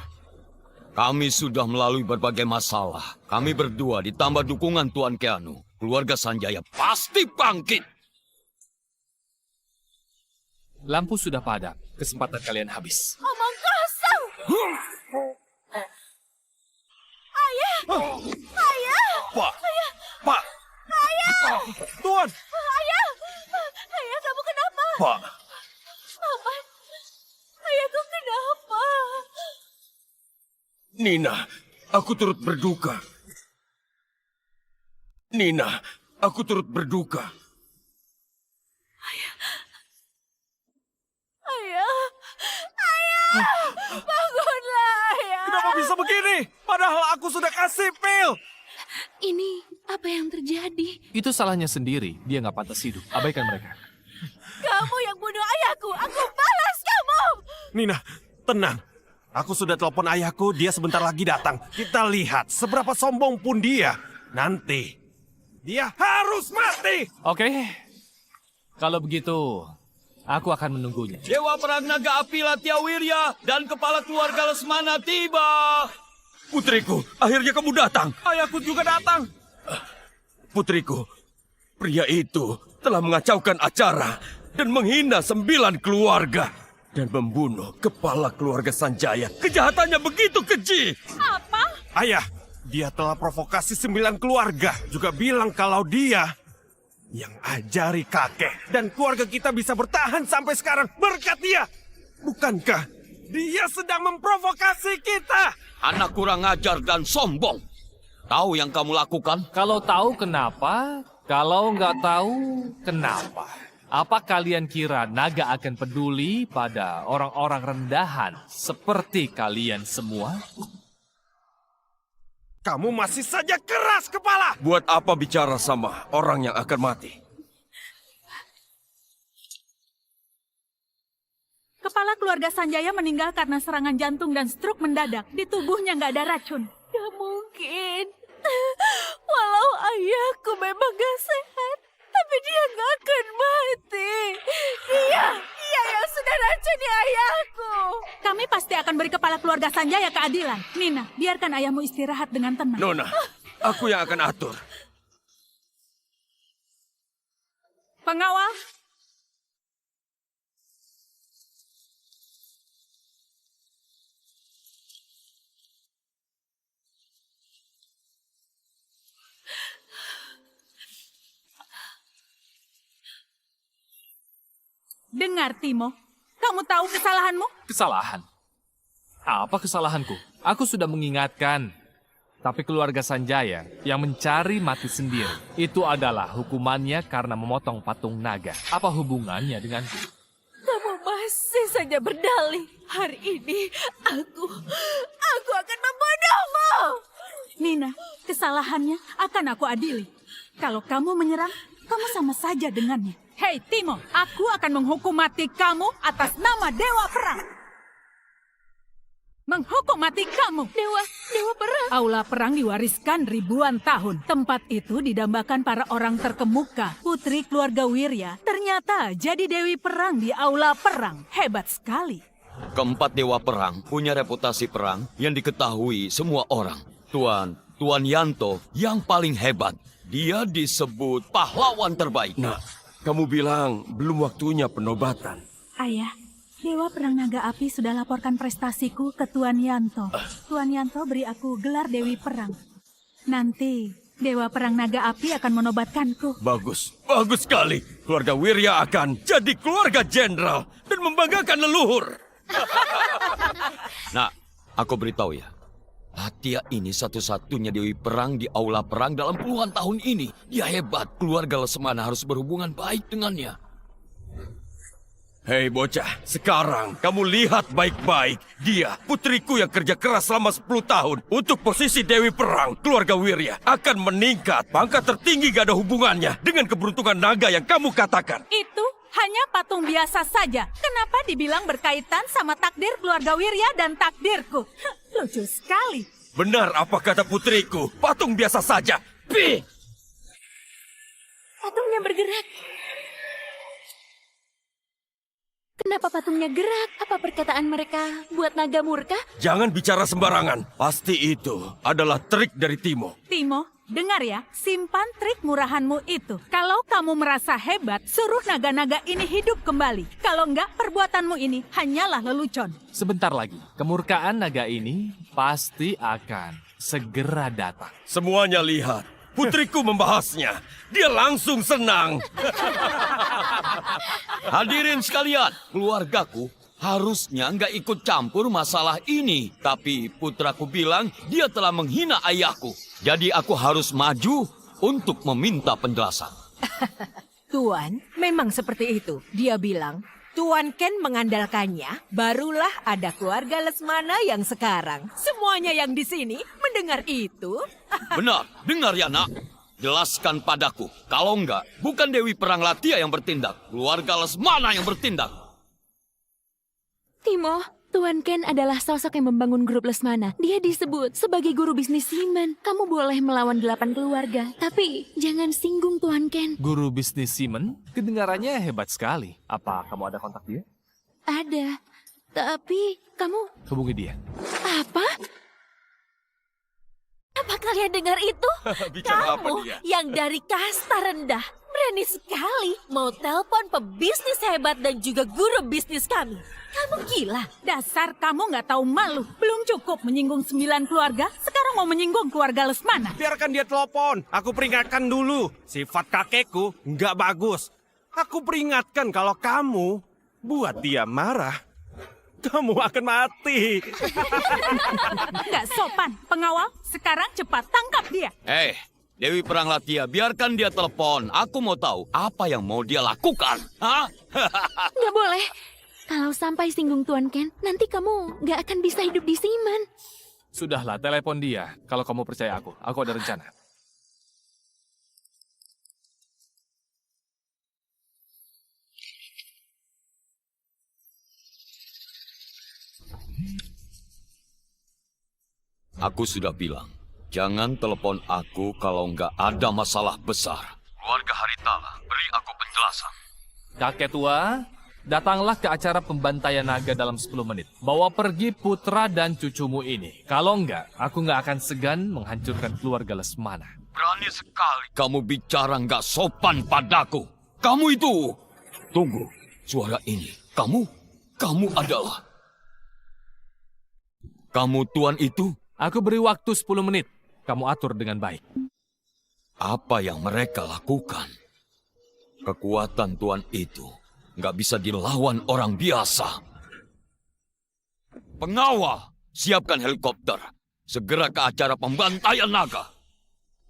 Kami sudah melalui berbagai masalah. Kami berdua ditambah dukungan Tuan Keanu. Keluarga Sanjaya pasti bangkit. Lampu sudah padam. Kesempatan kalian habis. Omong kosong. Ayah. Pak. Tuan. Ayah, kamu kenapa? Pak. Paman, ayahku kenapa? Nina, aku turut berduka. Nina, aku turut berduka. Ayah, bangunlah ayah. Kenapa bisa begini? Padahal aku sudah kasih pil. Ini apa yang terjadi? Itu salahnya sendiri. Dia nggak pantas hidup. Abaikan mereka. Kamu yang bunuh ayahku, aku balas kamu. Nina, tenang. Aku sudah telepon ayahku, dia sebentar lagi datang. Kita lihat seberapa sombong pun dia. Nanti, dia harus mati. Oke. Kalau begitu, aku akan menunggunya. Dewa Perang Naga Api Latyawirya dan kepala keluarga Lesmana tiba. Putriku, akhirnya kamu datang. Ayahku juga datang. Putriku, pria itu telah mengacaukan acara dan menghina 9 keluarga. Dan membunuh kepala keluarga Sanjaya. Kejahatannya begitu keji. Ayah, dia telah provokasi 9 keluarga. Juga bilang kalau dia yang ajari kakek. Dan keluarga kita bisa bertahan sampai sekarang berkat dia. Bukankah dia sedang memprovokasi kita? Anak kurang ajar dan sombong. Tahu yang kamu lakukan? Kalau tahu kenapa, kalau nggak tahu kenapa. Apa kalian kira naga akan peduli pada orang-orang rendahan seperti kalian semua? Kamu masih saja keras kepala. Buat apa bicara sama orang yang akan mati? Kepala keluarga Sanjaya meninggal karena serangan jantung dan stroke mendadak. Di tubuhnya nggak ada racun. Gak mungkin. Walau ayahku memang gak sehat, tapi dia gak akan mati. Dia yang sudah racuni ayahku. Kami pasti akan beri kepala keluarga Sanjaya keadilan. Nina, biarkan ayahmu istirahat dengan tenang. Nona, aku yang akan atur. Pengawal, dengar Timo. Kamu tahu kesalahanmu? Kesalahan? Apa kesalahanku? Aku sudah mengingatkan. Tapi keluarga Sanjaya yang mencari mati sendiri. Itu adalah hukumannya karena memotong patung naga. Apa hubungannya denganku? Kamu masih saja berdalih. Hari ini aku akan membunuhmu. Nina, kesalahannya akan aku adili. Kalau kamu menyerang, kamu sama saja dengannya. Hei Timo, aku akan menghukum mati kamu atas nama Dewa Perang. Menghukum mati kamu. Dewa Perang. Aula Perang diwariskan ribuan tahun. Tempat itu didambakan para orang terkemuka. Putri keluarga Wirya ternyata jadi Dewi Perang di Aula Perang. Hebat sekali. Keempat Dewa Perang punya reputasi perang yang diketahui semua orang. Tuan Yanto yang paling hebat. Dia disebut pahlawan terbaik. Nah, kamu bilang belum waktunya penobatan. Ayah, Dewa Perang Naga Api sudah laporkan prestasiku ke Tuan Yanto. Tuan Yanto beri aku gelar Dewi Perang. Nanti Dewa Perang Naga Api akan menobatkanku. Bagus, bagus sekali. Keluarga Wirya akan jadi keluarga jenderal dan membanggakan leluhur. Nah, aku beritahu ya. Latia ini satu-satunya dewi perang di aula perang dalam puluhan tahun ini. Dia hebat, keluarga Lesmana harus berhubungan baik dengannya. Hei bocah, sekarang kamu lihat baik-baik. Dia, putriku yang kerja keras selama 10 tahun untuk posisi Dewi Perang, keluarga Wirya, akan meningkat. Pangkat tertinggi gak ada hubungannya dengan keberuntungan naga yang kamu katakan. Itu hanya patung biasa saja. Kenapa dibilang berkaitan sama takdir keluarga Wirya dan takdirku? Lucu sekali. Benar apa kata putriku, patung biasa saja. Pi! Patungnya bergerak. Kenapa patungnya gerak? Apa perkataan mereka buat naga murka? Jangan bicara sembarangan. Pasti itu adalah trik dari Timo. Timo, dengar ya, simpan trik murahanmu itu. Kalau kamu merasa hebat, suruh naga-naga ini hidup kembali. Kalau enggak, perbuatanmu ini hanyalah lelucon. Sebentar lagi, kemurkaan naga ini pasti akan segera datang. Semuanya lihat. Putriku membahasnya. Dia langsung senang. Hadirin sekalian, keluargaku harusnya nggak ikut campur masalah ini. Tapi putraku bilang dia telah menghina ayahku. Jadi aku harus maju untuk meminta penjelasan. Tuan, memang seperti itu. Dia bilang, Tuan Ken mengandalkannya, barulah ada keluarga Lesmana yang sekarang. Semuanya yang di sini mendengar itu. Benar, dengar ya nak. Jelaskan padaku. Kalau enggak, bukan Dewi Perang Latia yang bertindak. Keluarga Lesmana yang bertindak. Timo, Tuan Ken adalah sosok yang membangun grup Lesmana. Dia disebut sebagai guru bisnis Simon. Kamu boleh melawan 8 keluarga, tapi jangan singgung Tuan Ken. Guru bisnis Simon, kedengarannya hebat sekali. Apa kamu ada kontak dia? Ada, tapi kamu... Hubungi dia. Apa? Apa kalian dengar itu? Bicara apa Kamu dia? yang dari kasta rendah berani sekali mau telepon pebisnis hebat dan juga guru bisnis kami. Kamu gila. Dasar kamu nggak tahu malu. Belum cukup menyinggung 9 keluarga, sekarang mau menyinggung keluarga Lesmana. Biarkan dia telepon. Aku peringatkan dulu. Sifat kakekku nggak bagus. Aku peringatkan kalau kamu buat dia marah, kamu akan mati. Nggak sopan. Pengawal, sekarang cepat tangkap dia. Dewi Perang Latia, biarkan dia telepon. Aku mau tahu apa yang mau dia lakukan. Hah? Nggak boleh. Kalau sampai singgung Tuan Ken, nanti kamu nggak akan bisa hidup di Simon. Sudahlah, telepon dia. Kalau kamu percaya aku ada rencana. Aku sudah bilang, jangan telepon aku kalau nggak ada masalah besar. Keluarga Haritala, beri aku penjelasan. Kakek tua, datanglah ke acara pembantaian naga dalam 10 menit. Bawa pergi putra dan cucumu ini. Kalau enggak, aku nggak akan segan menghancurkan keluarga Lesmana. Berani sekali kamu bicara nggak sopan padaku. Kamu itu. Tunggu, suara ini. Kamu adalah. Kamu tuan itu? Aku beri waktu 10 menit. Kamu atur dengan baik. Apa yang mereka lakukan? Kekuatan tuan itu nggak bisa dilawan orang biasa. Pengawal, siapkan helikopter. Segera ke acara pembantaian naga.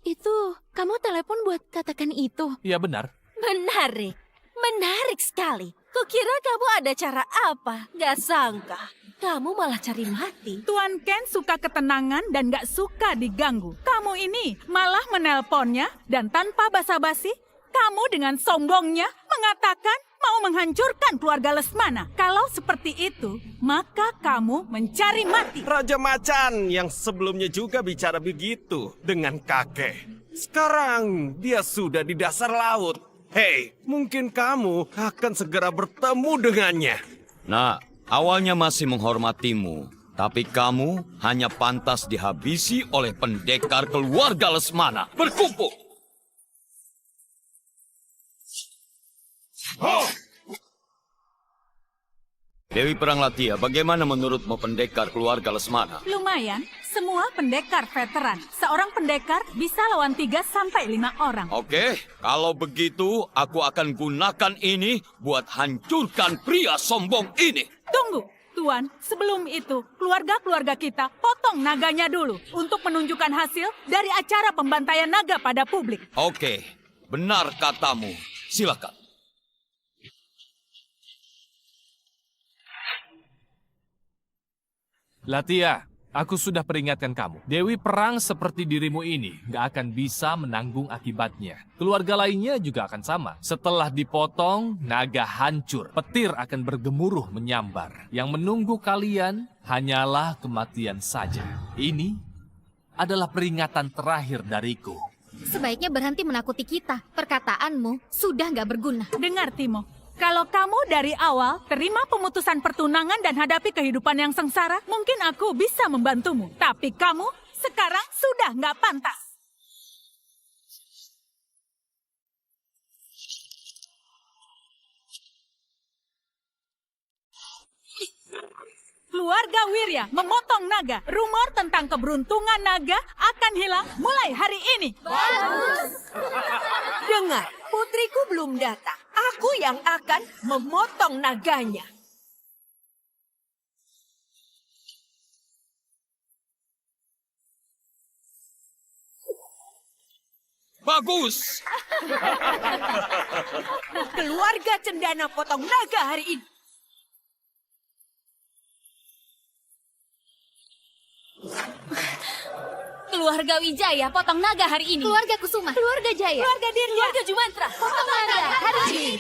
Itu, kamu telepon buat katakan itu? Iya benar. Menarik. Menarik sekali. Kukira kamu ada cara apa? Gak sangka. Kamu malah cari mati. Tuan Ken suka ketenangan dan gak suka diganggu. Kamu ini malah menelponnya dan tanpa basa-basi, kamu dengan sombongnya mengatakan mau menghancurkan keluarga Lesmana. Kalau seperti itu, maka kamu mencari mati. Raja Macan yang sebelumnya juga bicara begitu dengan kakek. Sekarang dia sudah di dasar laut. Hei, mungkin kamu akan segera bertemu dengannya. Nah, awalnya masih menghormatimu, tapi kamu hanya pantas dihabisi oleh pendekar keluarga Lesmana. Berkumpul! Dewi Perang Latia, bagaimana menurutmu pendekar keluarga Lesmana? Lumayan, semua pendekar veteran. Seorang pendekar bisa lawan 3 sampai 5 orang. Oke, kalau begitu aku akan gunakan ini buat hancurkan pria sombong ini. Tunggu, Tuan, sebelum itu, keluarga-keluarga kita potong naganya dulu untuk menunjukkan hasil dari acara pembantaian naga pada publik. Oke, benar katamu. Silakan. Latia, aku sudah peringatkan kamu. Dewi perang seperti dirimu ini gak akan bisa menanggung akibatnya. Keluarga lainnya juga akan sama. Setelah dipotong, naga hancur. Petir akan bergemuruh menyambar. Yang menunggu kalian hanyalah kematian saja. Ini adalah peringatan terakhir dariku. Sebaiknya berhenti menakuti kita. Perkataanmu sudah nggak berguna. Dengar, Timo. Kalau kamu dari awal terima pemutusan pertunangan dan hadapi kehidupan yang sengsara, mungkin aku bisa membantumu. Tapi kamu sekarang sudah nggak pantas. Keluarga Wirya memotong naga. Rumor tentang keberuntungan naga akan hilang mulai hari ini. Dengar, putriku belum datang. Aku yang akan memotong naganya. Bagus! Keluarga Cendana potong naga hari ini. Keluarga Wijaya potong naga hari ini. Keluarga Kusuma. Keluarga Jaya. Keluarga Dirya. Keluarga Jumantra potong naga hari ini.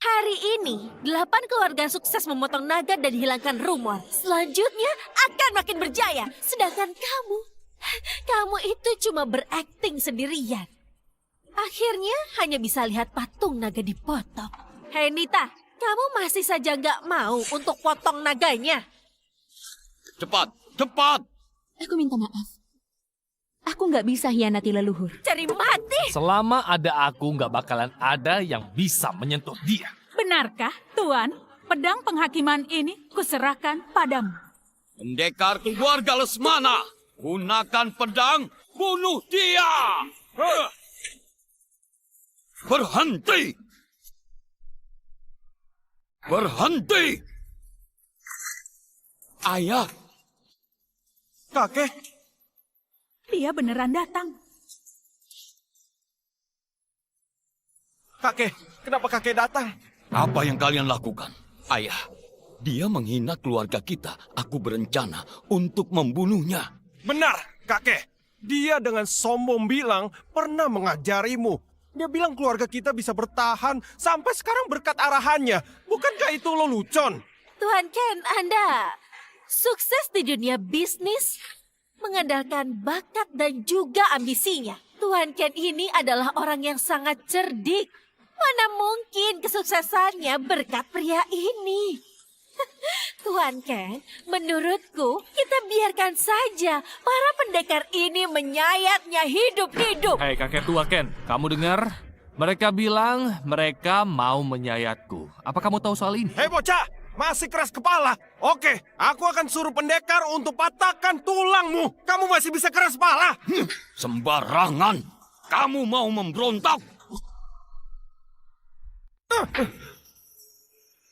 Hari ini, 8 keluarga sukses memotong naga dan hilangkan rumor. Selanjutnya akan makin berjaya. Sedangkan kamu itu cuma berakting sendirian. Akhirnya hanya bisa lihat patung naga dipotong. Hei Nita, kamu masih saja nggak mau untuk potong naganya? Cepat, cepat! Aku minta maaf. Aku nggak bisa hianati leluhur. Cari mati! Selama ada aku, nggak bakalan ada yang bisa menyentuh dia. Benarkah, Tuan? Pedang penghakiman ini kuserahkan padamu. Pendekar keluarga Lesmana, gunakan pedang, bunuh dia! Berhenti! Berhenti! Ayah! Kakek, Dia beneran datang. kakek, kenapa kakek datang? Apa yang kalian lakukan? Ayah, dia menghina keluarga kita. Aku berencana untuk membunuhnya. Benar, kakek. Dia dengan sombong bilang pernah mengajarimu. Dia bilang keluarga kita bisa bertahan sampai sekarang berkat arahannya. Bukankah itu lelucon? Tuan Ken, Anda sukses di dunia bisnis, mengandalkan bakat dan juga ambisinya. Tuan Ken ini adalah orang yang sangat cerdik. Mana mungkin kesuksesannya berkat pria ini? Tuan Ken, menurutku kita biarkan saja para pendekar ini menyayatnya hidup-hidup. Hei kakek tua Ken, kamu dengar? Mereka bilang mereka mau menyayatku. Apa kamu tahu soal ini? Hei bocah, masih keras kepala. Oke, aku akan suruh pendekar untuk patahkan tulangmu. Kamu masih bisa keras kepala. Sembarangan! Kamu mau memberontak?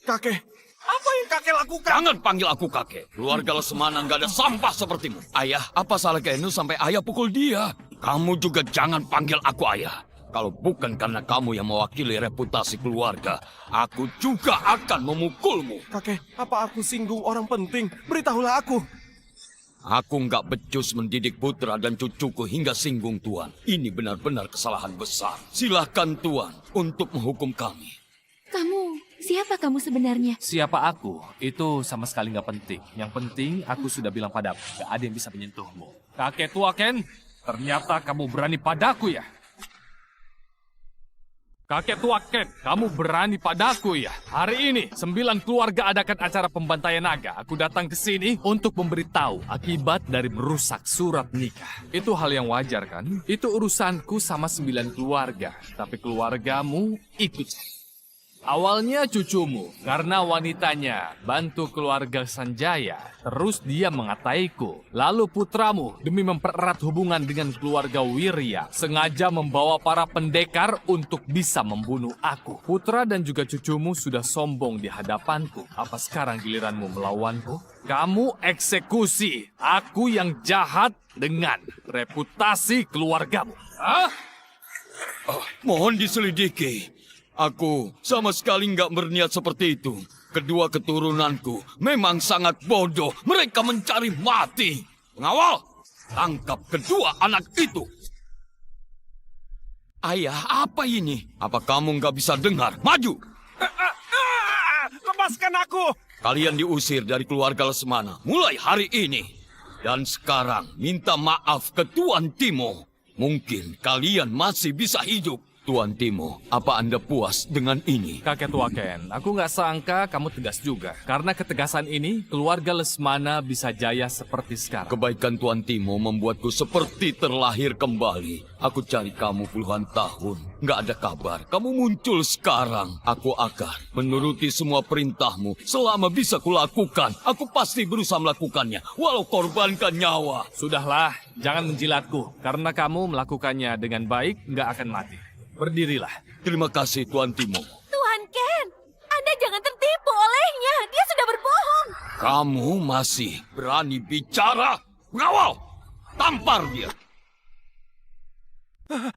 Kakek, apa yang kakek lakukan? Jangan panggil aku kakek. Keluarga Lesmana nggak ada sampah sepertimu. Ayah, apa salah Kenu sampai ayah pukul dia? Kamu juga jangan panggil aku ayah. Kalau bukan karena kamu yang mewakili reputasi keluarga, aku juga akan memukulmu. Kakek, apa aku singgung orang penting? Beritahulah aku. Aku nggak becus mendidik putra dan cucuku hingga singgung Tuan. Ini benar-benar kesalahan besar. Silahkan Tuan untuk menghukum kami. Siapa kamu sebenarnya? Siapa aku? Itu sama sekali nggak penting. Yang penting aku sudah bilang padamu, nggak ada yang bisa menyentuhmu. Kakek tua Ken, ternyata kamu berani padaku ya? Kakek tua Ken, kamu berani padaku ya? Hari ini, 9 keluarga adakan acara pembantaian naga. Aku datang ke sini untuk memberitahu akibat dari merusak surat nikah. Itu hal yang wajar kan? Itu urusanku sama 9 keluarga. Tapi keluargamu ikut. Awalnya cucumu, karena wanitanya bantu keluarga Sanjaya. Terus dia mengataiku. Lalu putramu, demi mempererat hubungan dengan keluarga Wirya, sengaja membawa para pendekar untuk bisa membunuh aku. Putra dan juga cucumu sudah sombong di hadapanku. Apa sekarang giliranmu melawanku? Kamu eksekusi. Aku yang jahat dengan reputasi keluargamu. Hah? Mohon diselidiki. Aku sama sekali nggak berniat seperti itu. Kedua keturunanku memang sangat bodoh. Mereka mencari mati. Pengawal, tangkap kedua anak itu. Ayah, apa ini? Apa kamu nggak bisa dengar? Maju! Lepaskan aku! Kalian diusir dari keluarga Lesmana mulai hari ini. Dan sekarang minta maaf ke Tuan Timo. Mungkin kalian masih bisa hidup. Tuan Timo, apa Anda puas dengan ini? Kakek tua Ken, aku nggak sangka kamu tegas juga. Karena ketegasan ini, keluarga Lesmana bisa jaya seperti sekarang. Kebaikan Tuan Timo membuatku seperti terlahir kembali. Aku cari kamu puluhan tahun. Nggak ada kabar. Kamu muncul sekarang. Aku akan menuruti semua perintahmu selama bisa kulakukan. Aku pasti berusaha melakukannya, walau korbankan nyawa. Sudahlah, jangan menjilatku. Karena kamu melakukannya dengan baik, nggak akan mati. Berdirilah. Terima kasih Tuan Timo. Tuan Ken, Anda jangan tertipu olehnya. Dia sudah berbohong. Kamu masih berani bicara? Pengawal, tampar dia.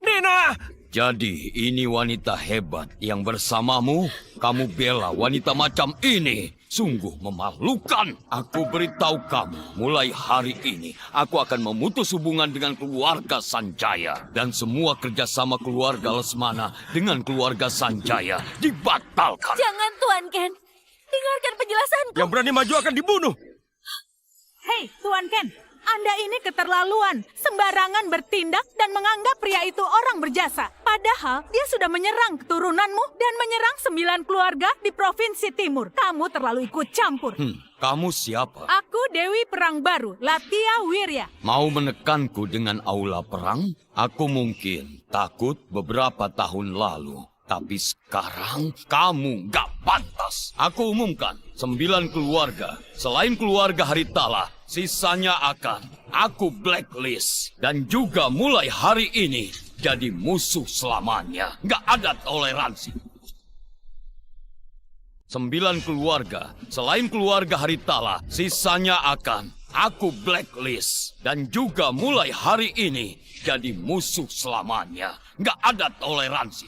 Nina! Jadi ini wanita hebat yang bersamamu. Kamu bela wanita macam ini. Sungguh memalukan. Aku beritahu kamu, mulai hari ini aku akan memutus hubungan dengan keluarga Sanjaya. Dan semua kerjasama keluarga Lesmana dengan keluarga Sanjaya dibatalkan. Jangan Tuan Ken. Dengarkan penjelasanku. Yang berani maju akan dibunuh. Hei, Tuan Ken, Anda ini keterlaluan. Sembarangan bertindak dan menganggap pria itu orang berjasa. Padahal dia sudah menyerang keturunanmu dan menyerang 9 keluarga di Provinsi Timur. Kamu terlalu ikut campur. Kamu siapa? Aku Dewi Perang Baru, Latia Wirya. Mau menekanku dengan aula perang? Aku mungkin takut beberapa tahun lalu. Tapi sekarang kamu gak pantas. Aku umumkan 9 keluarga. Selain keluarga Haritala, sisanya akan aku blacklist. Dan juga mulai hari ini jadi musuh selamanya. Gak ada toleransi. 9 keluarga. Selain keluarga Haritala, sisanya akan aku blacklist. Dan juga mulai hari ini jadi musuh selamanya. Gak ada toleransi.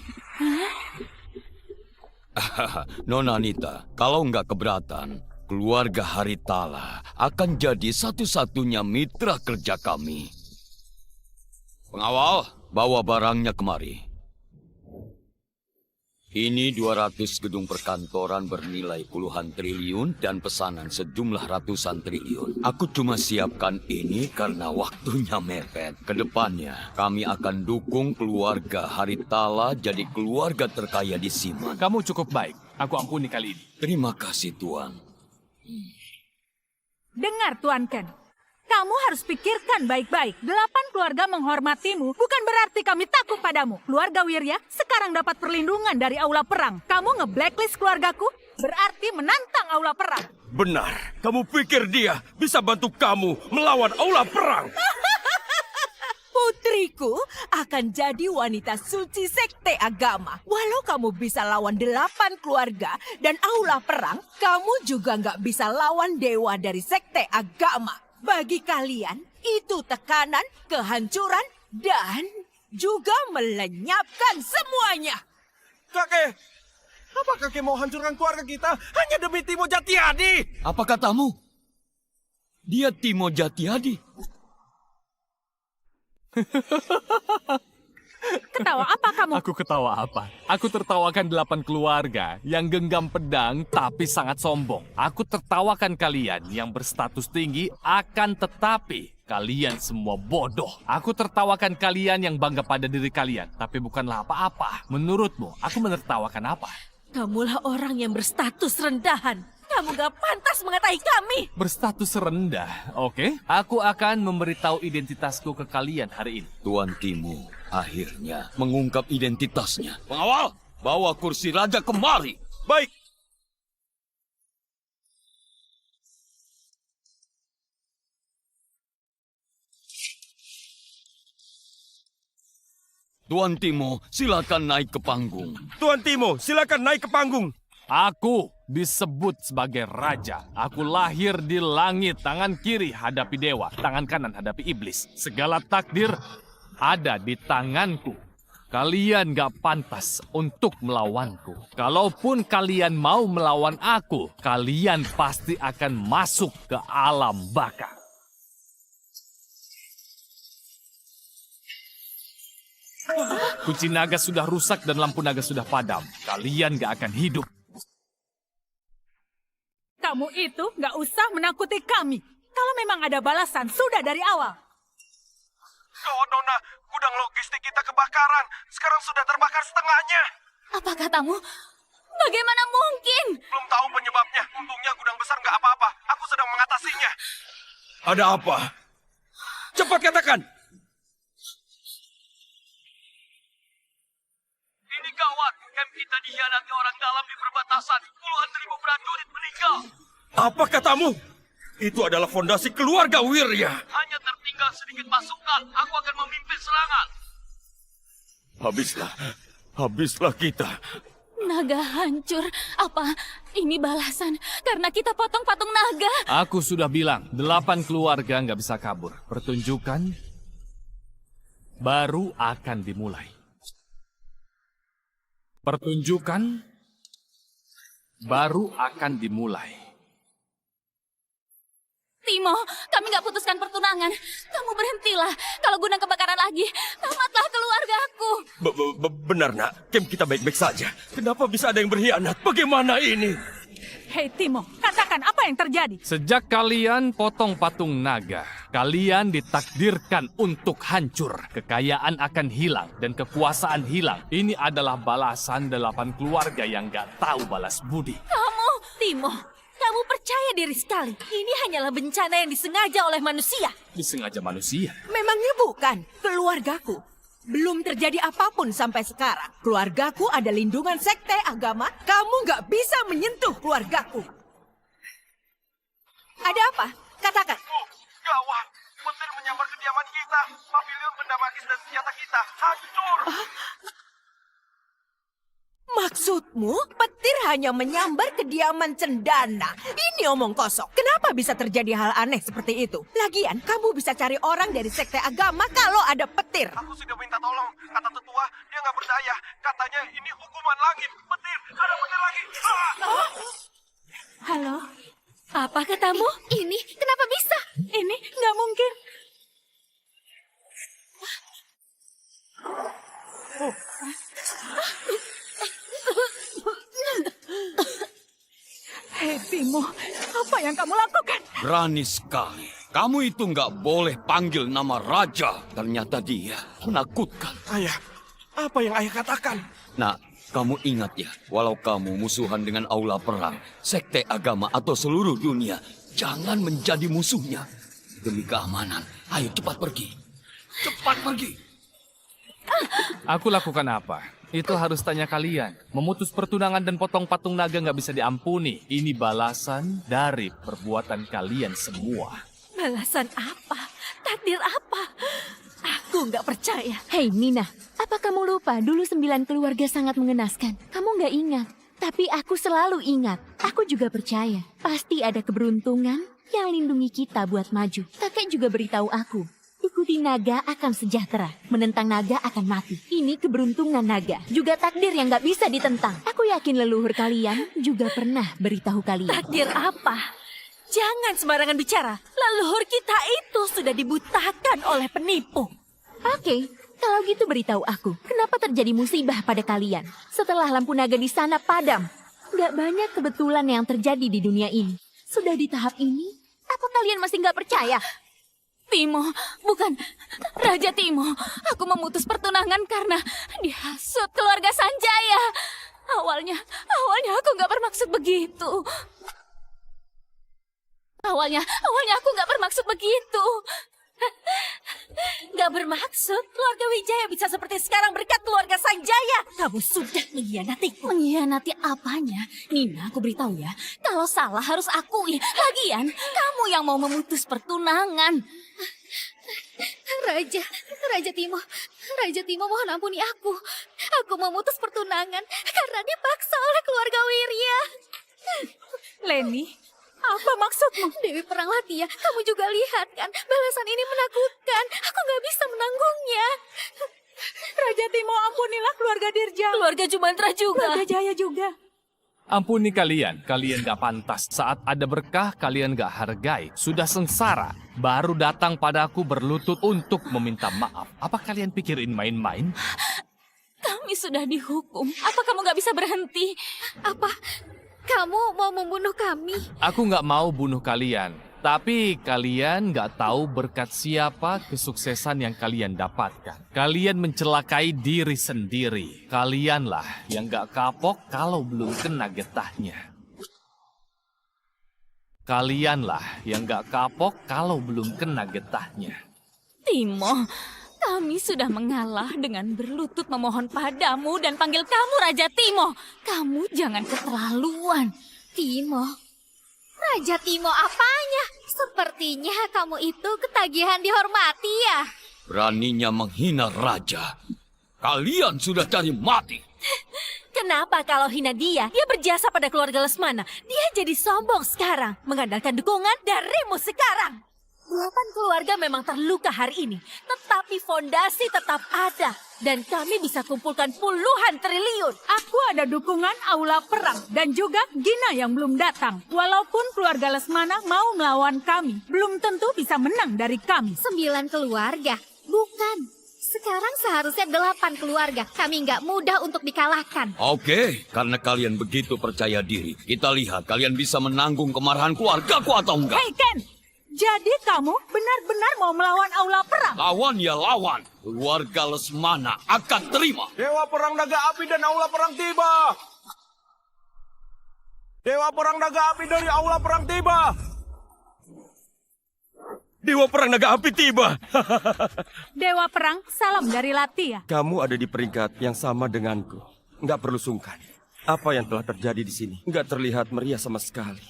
Nona Anita, kalau nggak keberatan, keluarga Haritala akan jadi satu-satunya mitra kerja kami. Pengawal, bawa barangnya kemari. Ini 200 gedung perkantoran bernilai puluhan triliun dan pesanan sejumlah ratusan triliun. Aku cuma siapkan ini karena waktunya mepet. Kedepannya, kami akan dukung keluarga Haritala jadi keluarga terkaya di Siman. Kamu cukup baik. Aku ampuni kali ini. Terima kasih, Tuan. Dengar, Tuan Ken. Kamu harus pikirkan baik-baik. 8 keluarga menghormatimu bukan berarti kami takut padamu. Keluarga Wirya sekarang dapat perlindungan dari aula perang. Kamu nge-blacklist keluargaku berarti menantang aula perang. Benar. Kamu pikir dia bisa bantu kamu melawan aula perang? Putriku akan jadi wanita suci sekte agama. Walau kamu bisa lawan 8 keluarga dan aula perang, kamu juga nggak bisa lawan dewa dari sekte agama. Bagi kalian, itu tekanan, kehancuran, dan juga melenyapkan semuanya. Kakek, apa kakek mau hancurkan keluarga kita hanya demi Timo Jatiadi? Apa katamu? Dia Timo Jatiadi. Ketawa apa kamu? Aku ketawa apa? Aku tertawakan 8 keluarga yang genggam pedang tapi sangat sombong. Aku tertawakan kalian yang berstatus tinggi akan tetapi kalian semua bodoh. Aku tertawakan kalian yang bangga pada diri kalian tapi bukanlah apa-apa. Menurutmu, aku menertawakan apa? Kamulah orang yang berstatus rendahan. Kamu gak pantas mengatai kami. Berstatus rendah, oke? Aku akan memberitahu identitasku ke kalian hari ini. Tuan Timo akhirnya mengungkap identitasnya. Pengawal, bawa kursi raja kemari. Baik. Tuan Timo, silakan naik ke panggung. Tuan Timo, silakan naik ke panggung. Aku disebut sebagai raja. Aku lahir di langit, tangan kiri hadapi dewa, tangan kanan hadapi iblis. Segala takdir ada di tanganku. Kalian gak pantas untuk melawanku. Kalaupun kalian mau melawan aku, kalian pasti akan masuk ke alam baka. Kunci naga sudah rusak dan lampu naga sudah padam. Kalian gak akan hidup. Kamu itu nggak usah menakuti kami. Kalau memang ada balasan, sudah dari awal. Gawat, Nona. Gudang logistik kita kebakaran. Sekarang sudah terbakar setengahnya. Apa katamu? Bagaimana mungkin? Belum tahu penyebabnya. Untungnya gudang besar nggak apa-apa. Aku sedang mengatasinya. Ada apa? Cepat katakan. Ini gawat, camp kita dihianati orang dalam di perbatasan. Puluhan ribu prajurit meninggal. Apa katamu? Itu adalah fondasi keluarga Wirya. Hanya tertinggal sedikit pasukan. Aku akan memimpin serangan. Habislah kita. Naga hancur. Apa ini balasan karena kita potong patung naga? Aku sudah bilang, 8 keluarga nggak bisa kabur. Pertunjukan baru akan dimulai. Pertunjukan baru akan dimulai. Timo, kami nggak putuskan pertunangan. Kamu berhentilah. Kalau gudang kebakaran lagi, tamatlah keluargaku. Benar, nak. Camp kita baik-baik saja. Kenapa bisa ada yang berkhianat? Bagaimana ini? Hei Timo, katakan apa yang terjadi? Sejak kalian potong patung naga, kalian ditakdirkan untuk hancur. Kekayaan akan hilang dan kekuasaan hilang. Ini adalah balasan 8 keluarga yang gak tahu balas budi. Kamu, Timo, kamu percaya diri sekali. Ini hanyalah bencana yang disengaja oleh manusia. Disengaja manusia. Memangnya bukan? Keluargaku. Belum terjadi apapun sampai sekarang. Keluargaku ada lindungan sekte agama. Kamu nggak bisa menyentuh keluargaku. Ada apa? Katakan. Gawat. Petir menyambar kediaman kita. Pavilion benda magis dan senjata kita hancur. Maksudmu, petir hanya menyambar kediaman Cendana. Ini omong kosong. Kenapa bisa terjadi hal aneh seperti itu? Lagian, kamu bisa cari orang dari sekte agama kalau ada petir. Aku sudah minta tolong. Kata tetua, dia nggak berdaya. Katanya ini hukuman langit. Petir, ada petir lagi. Halo, Apa katamu? Ini kenapa bisa? ini nggak mungkin. Hei Timo, apa yang kamu lakukan? Berani sekali. Kamu itu nggak boleh panggil nama raja. Ternyata dia menakutkan. Ayah, apa yang ayah katakan? Nah, kamu ingat ya, walau kamu musuhan dengan aula perang, sekte agama atau seluruh dunia, jangan menjadi musuhnya. Demi keamanan, ayo cepat pergi. Cepat pergi. Aku lakukan apa? Itu harus tanya kalian. Memutus pertunangan dan potong patung naga nggak bisa diampuni. Ini balasan dari perbuatan kalian semua. Balasan apa? Takdir apa? Aku nggak percaya. Hei Nina, apa kamu lupa dulu 9 keluarga sangat mengenaskan? Kamu nggak ingat, tapi aku selalu ingat. Aku juga percaya, pasti ada keberuntungan yang lindungi kita buat maju. Kakek juga beritahu aku, ikuti naga akan sejahtera, menentang naga akan mati. Ini keberuntungan naga, juga takdir yang nggak bisa ditentang. Aku yakin leluhur kalian juga pernah beritahu kalian. Takdir apa? Jangan sembarangan bicara. Leluhur kita itu sudah dibutakan oleh penipu. Oke, kalau gitu beritahu aku, kenapa terjadi musibah pada kalian? Setelah lampu naga di sana padam, nggak banyak kebetulan yang terjadi di dunia ini. Sudah di tahap ini, apa kalian masih nggak percaya? Timo, bukan Raja Timo. Aku memutus pertunangan karena dihasut keluarga Sanjaya. Awalnya aku nggak bermaksud begitu. Awalnya aku nggak bermaksud begitu. Nggak bermaksud keluarga Wijaya bisa seperti sekarang berkat keluarga Sanjaya. Kamu sudah mengkhianatiku. Mengkhianati apanya? Nina, aku beritahu ya. Kalau salah harus akui. Lagian, kamu yang mau memutus pertunangan. Raja Timo mohon ampuni aku. Aku memutus pertunangan karena dipaksa oleh keluarga Wirya. Leni, apa maksudmu? Dewi Perang Latia, kamu juga lihat kan, balasan ini menakutkan. Aku nggak bisa menanggungnya. Raja Timo, ampunilah keluarga Dirja. Keluarga Jumantra juga. Keluarga Jaya juga. Ampuni kalian gak pantas. Saat ada berkah, kalian gak hargai. Sudah sengsara, baru datang padaku berlutut untuk meminta maaf. Apa kalian pikir ini main-main? Kami sudah dihukum. Apa kamu gak bisa berhenti? Apa? Kamu mau membunuh kami? Aku gak mau bunuh kalian. Tapi kalian gak tahu berkat siapa kesuksesan yang kalian dapatkan. Kalian mencelakai diri sendiri. Kalianlah yang gak kapok kalau belum kena getahnya. Kalianlah yang gak kapok kalau belum kena getahnya. Timo, kami sudah mengalah dengan berlutut memohon padamu dan panggil kamu Raja Timo. Kamu jangan keterlaluan. Raja Timo apanya? Sepertinya kamu itu ketagihan dihormati ya. Beraninya menghina raja. Kalian sudah cari mati. Kenapa kalau hina dia? Dia berjasa pada keluarga Lesmana. Dia jadi sombong sekarang. Mengandalkan dukungan darimu sekarang. 8 keluarga memang terluka hari ini. Tetapi fondasi tetap ada. Dan kami bisa kumpulkan puluhan triliun. Aku ada dukungan Aula Perang dan juga Gina yang belum datang. Walaupun keluarga Lesmana mau melawan kami, belum tentu bisa menang dari kami. 9 keluarga? Bukan. Sekarang seharusnya 8 keluarga. Kami nggak mudah untuk dikalahkan. Oke, karena kalian begitu percaya diri. Kita lihat kalian bisa menanggung kemarahan keluargaku atau enggak. Hei Ken, jadi kamu benar-benar mau melawan Aula Perang? Lawan ya lawan. Keluarga Lesmana akan terima. Dewa Perang Naga Api dan Aula Perang tiba. Dewa Perang Naga Api dari Aula Perang tiba. Dewa Perang Naga Api tiba. Dewa Perang, salam dari Latia. Kamu ada di peringkat yang sama denganku. Nggak perlu sungkan. Apa yang telah terjadi di sini? Nggak terlihat meriah sama sekali.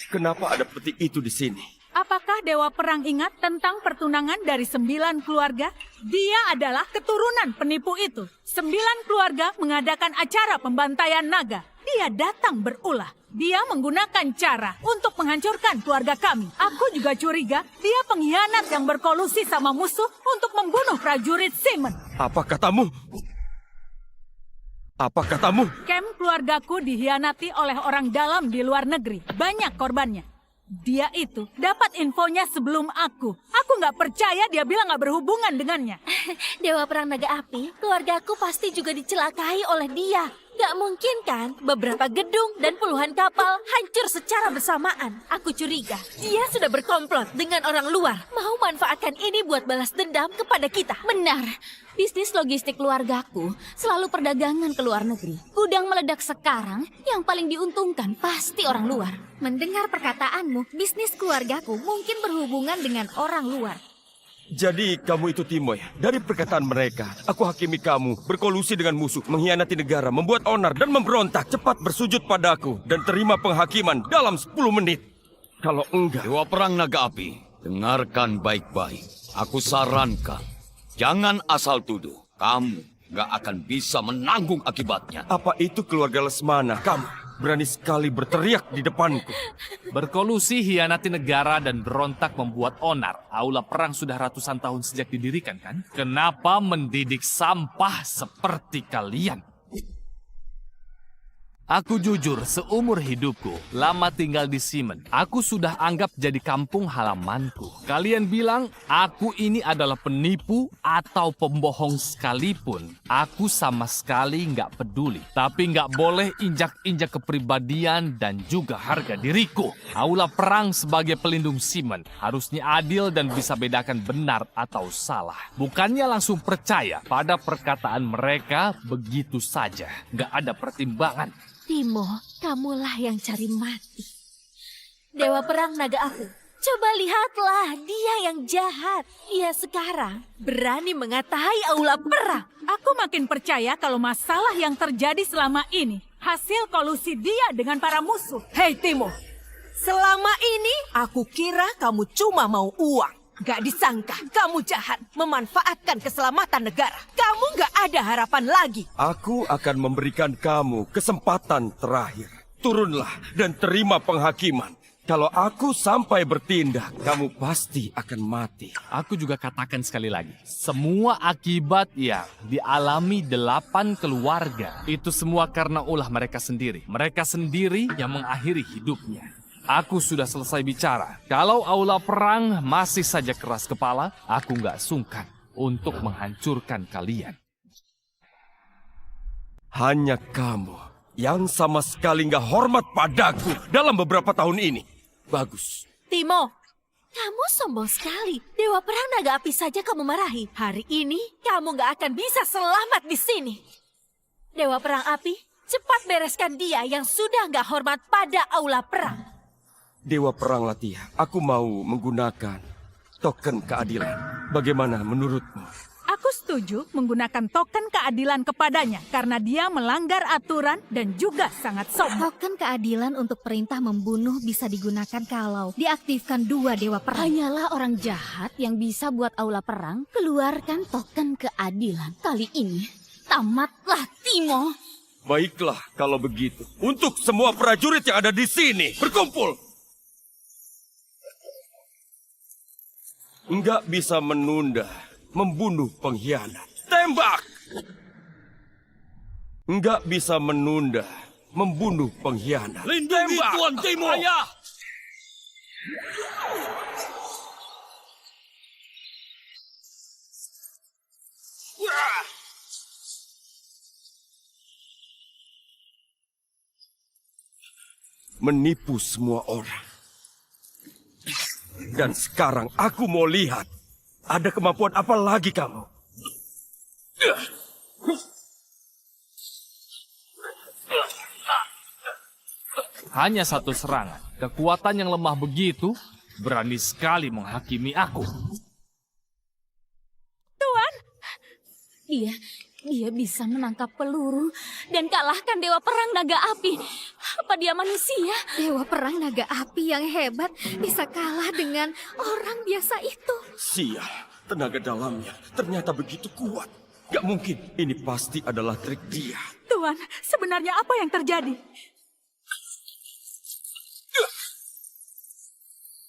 Kenapa ada peti itu di sini? Apakah Dewa Perang ingat tentang pertunangan dari 9 keluarga? Dia adalah keturunan penipu itu. 9 keluarga mengadakan acara pembantaian naga. Dia datang berulah. Dia menggunakan cara untuk menghancurkan keluarga kami. Aku juga curiga dia pengkhianat yang berkolusi sama musuh untuk membunuh prajurit Simon. Apa katamu? Apa katamu? Kem keluargaku dikhianati oleh orang dalam di luar negeri. Banyak korbannya. Dia itu dapat infonya sebelum aku. Aku nggak percaya dia bilang nggak berhubungan dengannya. Dewa Perang Naga Api, keluargaku pasti juga dicelakai oleh dia. Gak mungkin kan beberapa gedung dan puluhan kapal hancur secara bersamaan. Aku curiga dia sudah berkomplot dengan orang luar. Mau manfaatkan ini buat balas dendam kepada kita. Benar. Bisnis logistik keluargaku selalu perdagangan ke luar negeri. Gudang meledak sekarang, yang paling diuntungkan pasti orang luar. Mendengar perkataanmu, bisnis keluargaku mungkin berhubungan dengan orang luar. Jadi kamu itu Timo ya? Dari perkataan mereka, aku hakimi kamu berkolusi dengan musuh, mengkhianati negara, membuat onar dan memberontak. Cepat bersujud padaku dan terima penghakiman dalam 10 menit. Kalau enggak... Dewa Perang Naga Api, dengarkan baik-baik. Aku sarankan, jangan asal tuduh. Kamu gak akan bisa menanggung akibatnya. Apa itu keluarga Lesmana? Kamu berani sekali berteriak di depanku. Berkolusi, hianati negara, dan berontak membuat onar. Aula Perang sudah ratusan tahun sejak didirikan, kan? Kenapa mendidik sampah seperti kalian? Aku jujur, seumur hidupku, lama tinggal di Simon. Aku sudah anggap jadi kampung halamanku. Kalian bilang, aku ini adalah penipu atau pembohong sekalipun. Aku sama sekali nggak peduli. Tapi nggak boleh injak-injak kepribadian dan juga harga diriku. Aula Perang sebagai pelindung Simon harusnya adil dan bisa bedakan benar atau salah. Bukannya langsung percaya pada perkataan mereka begitu saja. Nggak ada pertimbangan. Timo, kamulah yang cari mati. Dewa Perang Naga Api, Coba lihatlah, dia yang jahat. Dia sekarang berani mengatai aula perang. Aku makin percaya kalau masalah yang terjadi selama ini hasil kolusi dia dengan para musuh. Hei Timo, selama ini aku kira kamu cuma mau uang. Gak disangka kamu jahat memanfaatkan keselamatan negara. Kamu gak ada harapan lagi. Aku akan memberikan kamu kesempatan terakhir. Turunlah dan terima penghakiman. Kalau aku sampai bertindak, kamu pasti akan mati. Aku juga katakan sekali lagi, semua akibat yang dialami 8 keluarga, itu semua karena ulah mereka sendiri. Mereka sendiri yang mengakhiri hidupnya. Aku sudah selesai bicara. Kalau aula perang masih saja keras kepala, aku nggak sungkan untuk menghancurkan kalian. Hanya kamu yang sama sekali nggak hormat padaku dalam beberapa tahun ini. Bagus. Timo, kamu sombong sekali. Dewa Perang Naga Api saja kamu marahi. Hari ini kamu gak akan bisa selamat di sini. Dewa Perang Api, cepat bereskan dia yang sudah gak hormat pada aula perang. Dewa Perang Latih, aku mau menggunakan token keadilan. Bagaimana menurutmu? Aku setuju menggunakan token keadilan kepadanya karena dia melanggar aturan dan juga sangat sombong. Token keadilan untuk perintah membunuh bisa digunakan kalau diaktifkan 2 dewa perang. Hanyalah orang jahat yang bisa buat aula perang keluarkan token keadilan. Kali ini, tamatlah Timo. Baiklah kalau begitu. Untuk semua prajurit yang ada di sini, berkumpul. Enggak bisa menunda membunuh pengkhianat. Tembak! Enggak bisa menunda membunuh pengkhianat. Lindungi Tembak! Tuan Timo! Ayah! Menipu semua orang. Dan sekarang aku mau lihat, ada kemampuan apa lagi kamu? Hanya satu serangan. Kekuatan yang lemah begitu berani sekali menghakimi aku. Tuan, Dia bisa menangkap peluru dan kalahkan Dewa Perang Naga Api. Apa dia manusia? Dewa Perang Naga Api yang hebat bisa kalah dengan orang biasa itu. Sial, tenaga dalamnya ternyata begitu kuat. Gak mungkin, ini pasti adalah trik dia. Tuan, sebenarnya apa yang terjadi?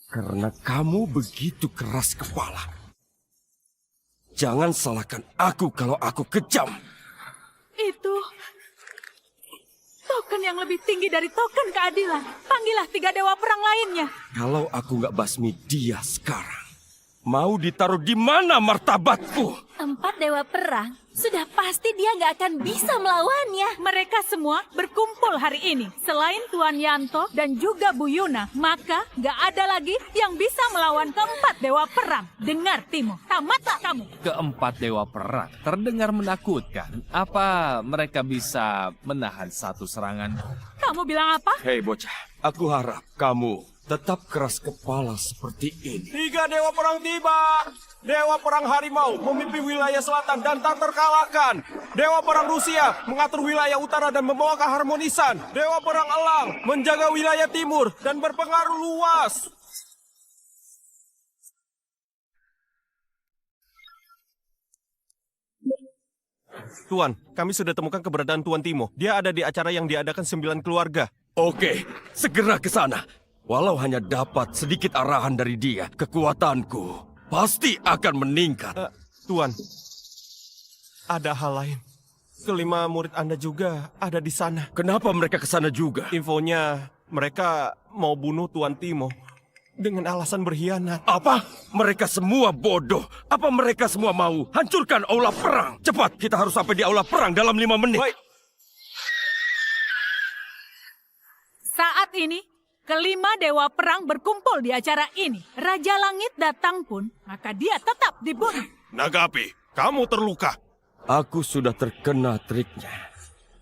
Karena kamu begitu keras kepala. Jangan salahkan aku kalau aku kejam. Itu token yang lebih tinggi dari token keadilan. Panggillah 3 dewa perang lainnya. Kalau aku nggak basmi dia sekarang, mau ditaruh di mana martabatku? 4 dewa perang, sudah pasti dia gak akan bisa melawannya. Mereka semua berkumpul hari ini. Selain Tuan Yanto dan juga Bu Yuna, maka gak ada lagi yang bisa melawan keempat dewa perang. Dengar, Timo, tamatlah kamu. Keempat dewa perang terdengar menakutkan. Apa mereka bisa menahan satu serangan? Kamu bilang apa? Hei bocah, aku harap kamu tetap keras kepala seperti ini. 3 dewa perang tiba. Dewa perang harimau memimpin wilayah selatan dan tak terkalahkan. Dewa perang Rusia mengatur wilayah utara dan membawa keharmonisan. Dewa perang elang menjaga wilayah timur dan berpengaruh luas. Tuan, kami sudah temukan keberadaan Tuan Timo. Dia ada di acara yang diadakan 9 keluarga. Oke, segera ke sana. Walau hanya dapat sedikit arahan dari dia, kekuatanku pasti akan meningkat. Tuan, ada hal lain. Kelima murid Anda juga ada di sana. Kenapa mereka ke sana juga? Infonya, mereka mau bunuh Tuan Timo dengan alasan berkhianat. Apa? Mereka semua bodoh. Apa mereka semua mau hancurkan aula perang? Cepat, kita harus sampai di aula perang dalam 5 menit. Baik. Saat ini, kelima dewa perang berkumpul di acara ini. Raja Langit datang pun, maka dia tetap dibunuh. Naga Api, kamu terluka. Aku sudah terkena triknya.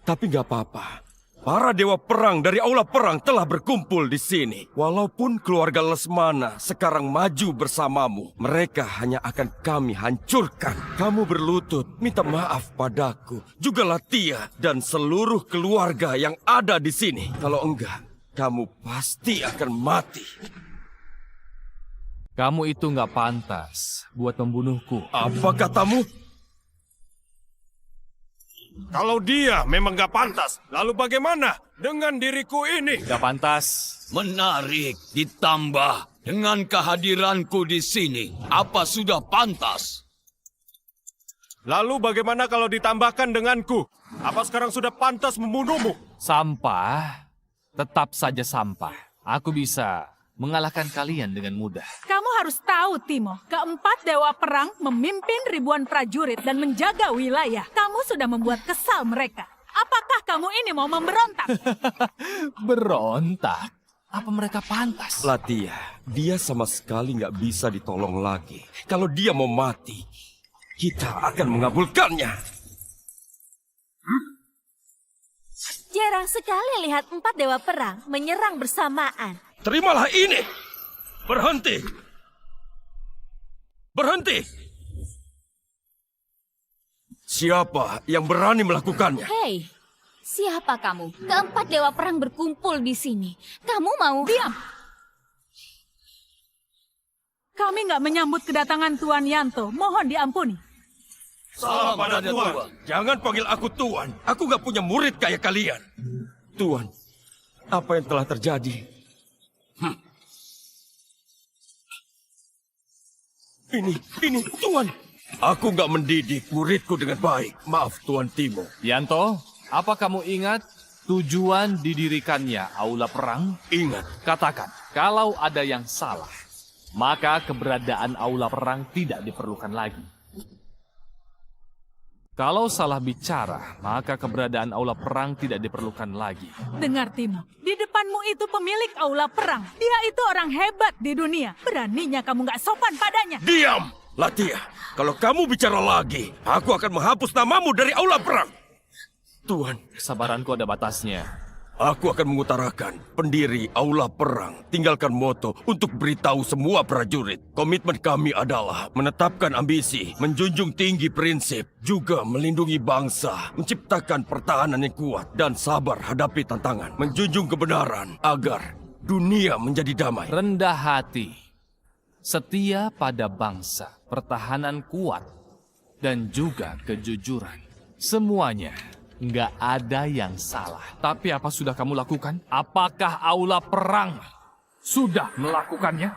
Tapi gak apa-apa. Para dewa perang dari aula perang telah berkumpul di sini. Walaupun keluarga Lesmana sekarang maju bersamamu, mereka hanya akan kami hancurkan. Kamu berlutut, minta maaf padaku, juga Latia dan seluruh keluarga yang ada di sini. Kalau enggak, kamu pasti akan mati. Kamu itu nggak pantas buat membunuhku. Apa katamu? Kalau dia memang gak pantas, lalu bagaimana dengan diriku ini? Nggak pantas. Menarik, ditambah dengan kehadiranku di sini. Apa sudah pantas? Lalu bagaimana kalau ditambahkan denganku? Apa sekarang sudah pantas membunuhmu? Sampah, tetap saja sampah. Aku bisa mengalahkan kalian dengan mudah. Kamu harus tahu, Timo, keempat dewa perang memimpin ribuan prajurit dan menjaga wilayah. Kamu sudah membuat kesal mereka. Apakah kamu ini mau memberontak? Berontak? Apa mereka pantas? Latia, dia sama sekali nggak bisa ditolong lagi. Kalau dia mau mati, kita akan mengabulkannya. Jarang sekali lihat 4 dewa perang menyerang bersamaan. Terimalah ini. Berhenti. Berhenti. Siapa yang berani melakukannya? Hei, siapa kamu? Keempat dewa perang berkumpul di sini. Kamu mau? Diam! Kami nggak menyambut kedatangan Tuan Yanto. Mohon diampuni. Salam pada Tuan. Jangan panggil aku Tuan. Aku nggak punya murid kayak kalian. Tuan, apa yang telah terjadi? Ini Tuan. Aku nggak mendidik muridku dengan baik. Maaf Tuan Timo. Yanto, apa kamu ingat tujuan didirikannya aula perang? Ingat. Katakan, kalau ada yang salah, maka keberadaan aula perang tidak diperlukan lagi. Kalau salah bicara, maka keberadaan aula perang tidak diperlukan lagi. Dengar, Timo. Di depanmu itu pemilik aula perang. Dia itu orang hebat di dunia. Beraninya kamu nggak sopan padanya. Diam, Latia. Kalau kamu bicara lagi, aku akan menghapus namamu dari aula perang. Tuan, Kesabaranku ada batasnya. aku akan mengutarakan pendiri aula perang. Tinggalkan moto untuk beritahu semua prajurit. Komitmen kami adalah menetapkan ambisi, menjunjung tinggi prinsip, juga melindungi bangsa, menciptakan pertahanan yang kuat, dan sabar hadapi tantangan. Menjunjung kebenaran agar dunia menjadi damai. Rendah hati, setia pada bangsa, pertahanan kuat, dan juga kejujuran. Semuanya nggak ada yang salah. Tapi apa sudah kamu lakukan? Apakah aula perang sudah melakukannya?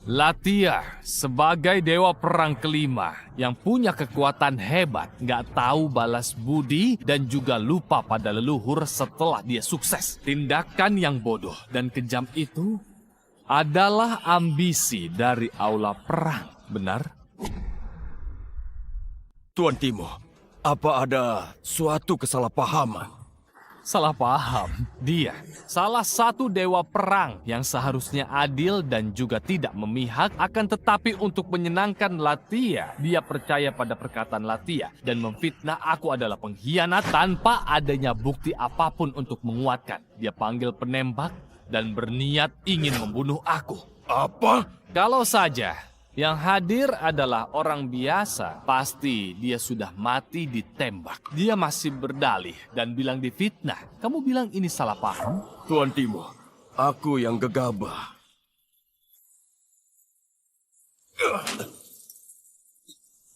Latia sebagai dewa perang kelima yang punya kekuatan hebat, nggak tahu balas budi dan juga lupa pada leluhur setelah dia sukses. Tindakan yang bodoh dan kejam itu adalah ambisi dari aula perang, benar? Tuan Timo, apa ada suatu kesalahpahaman? Salah paham. Dia salah satu dewa perang yang seharusnya adil dan juga tidak memihak, akan tetapi untuk menyenangkan Latia, dia percaya pada perkataan Latia dan memfitnah aku adalah pengkhianat tanpa adanya bukti apapun untuk menguatkan. Dia panggil penembak dan berniat ingin membunuh aku. Apa? Kalau saja yang hadir adalah orang biasa, pasti dia sudah mati ditembak. Dia masih berdalih dan bilang difitnah. Kamu bilang ini salah paham? Tuan Timo, aku yang gegabah.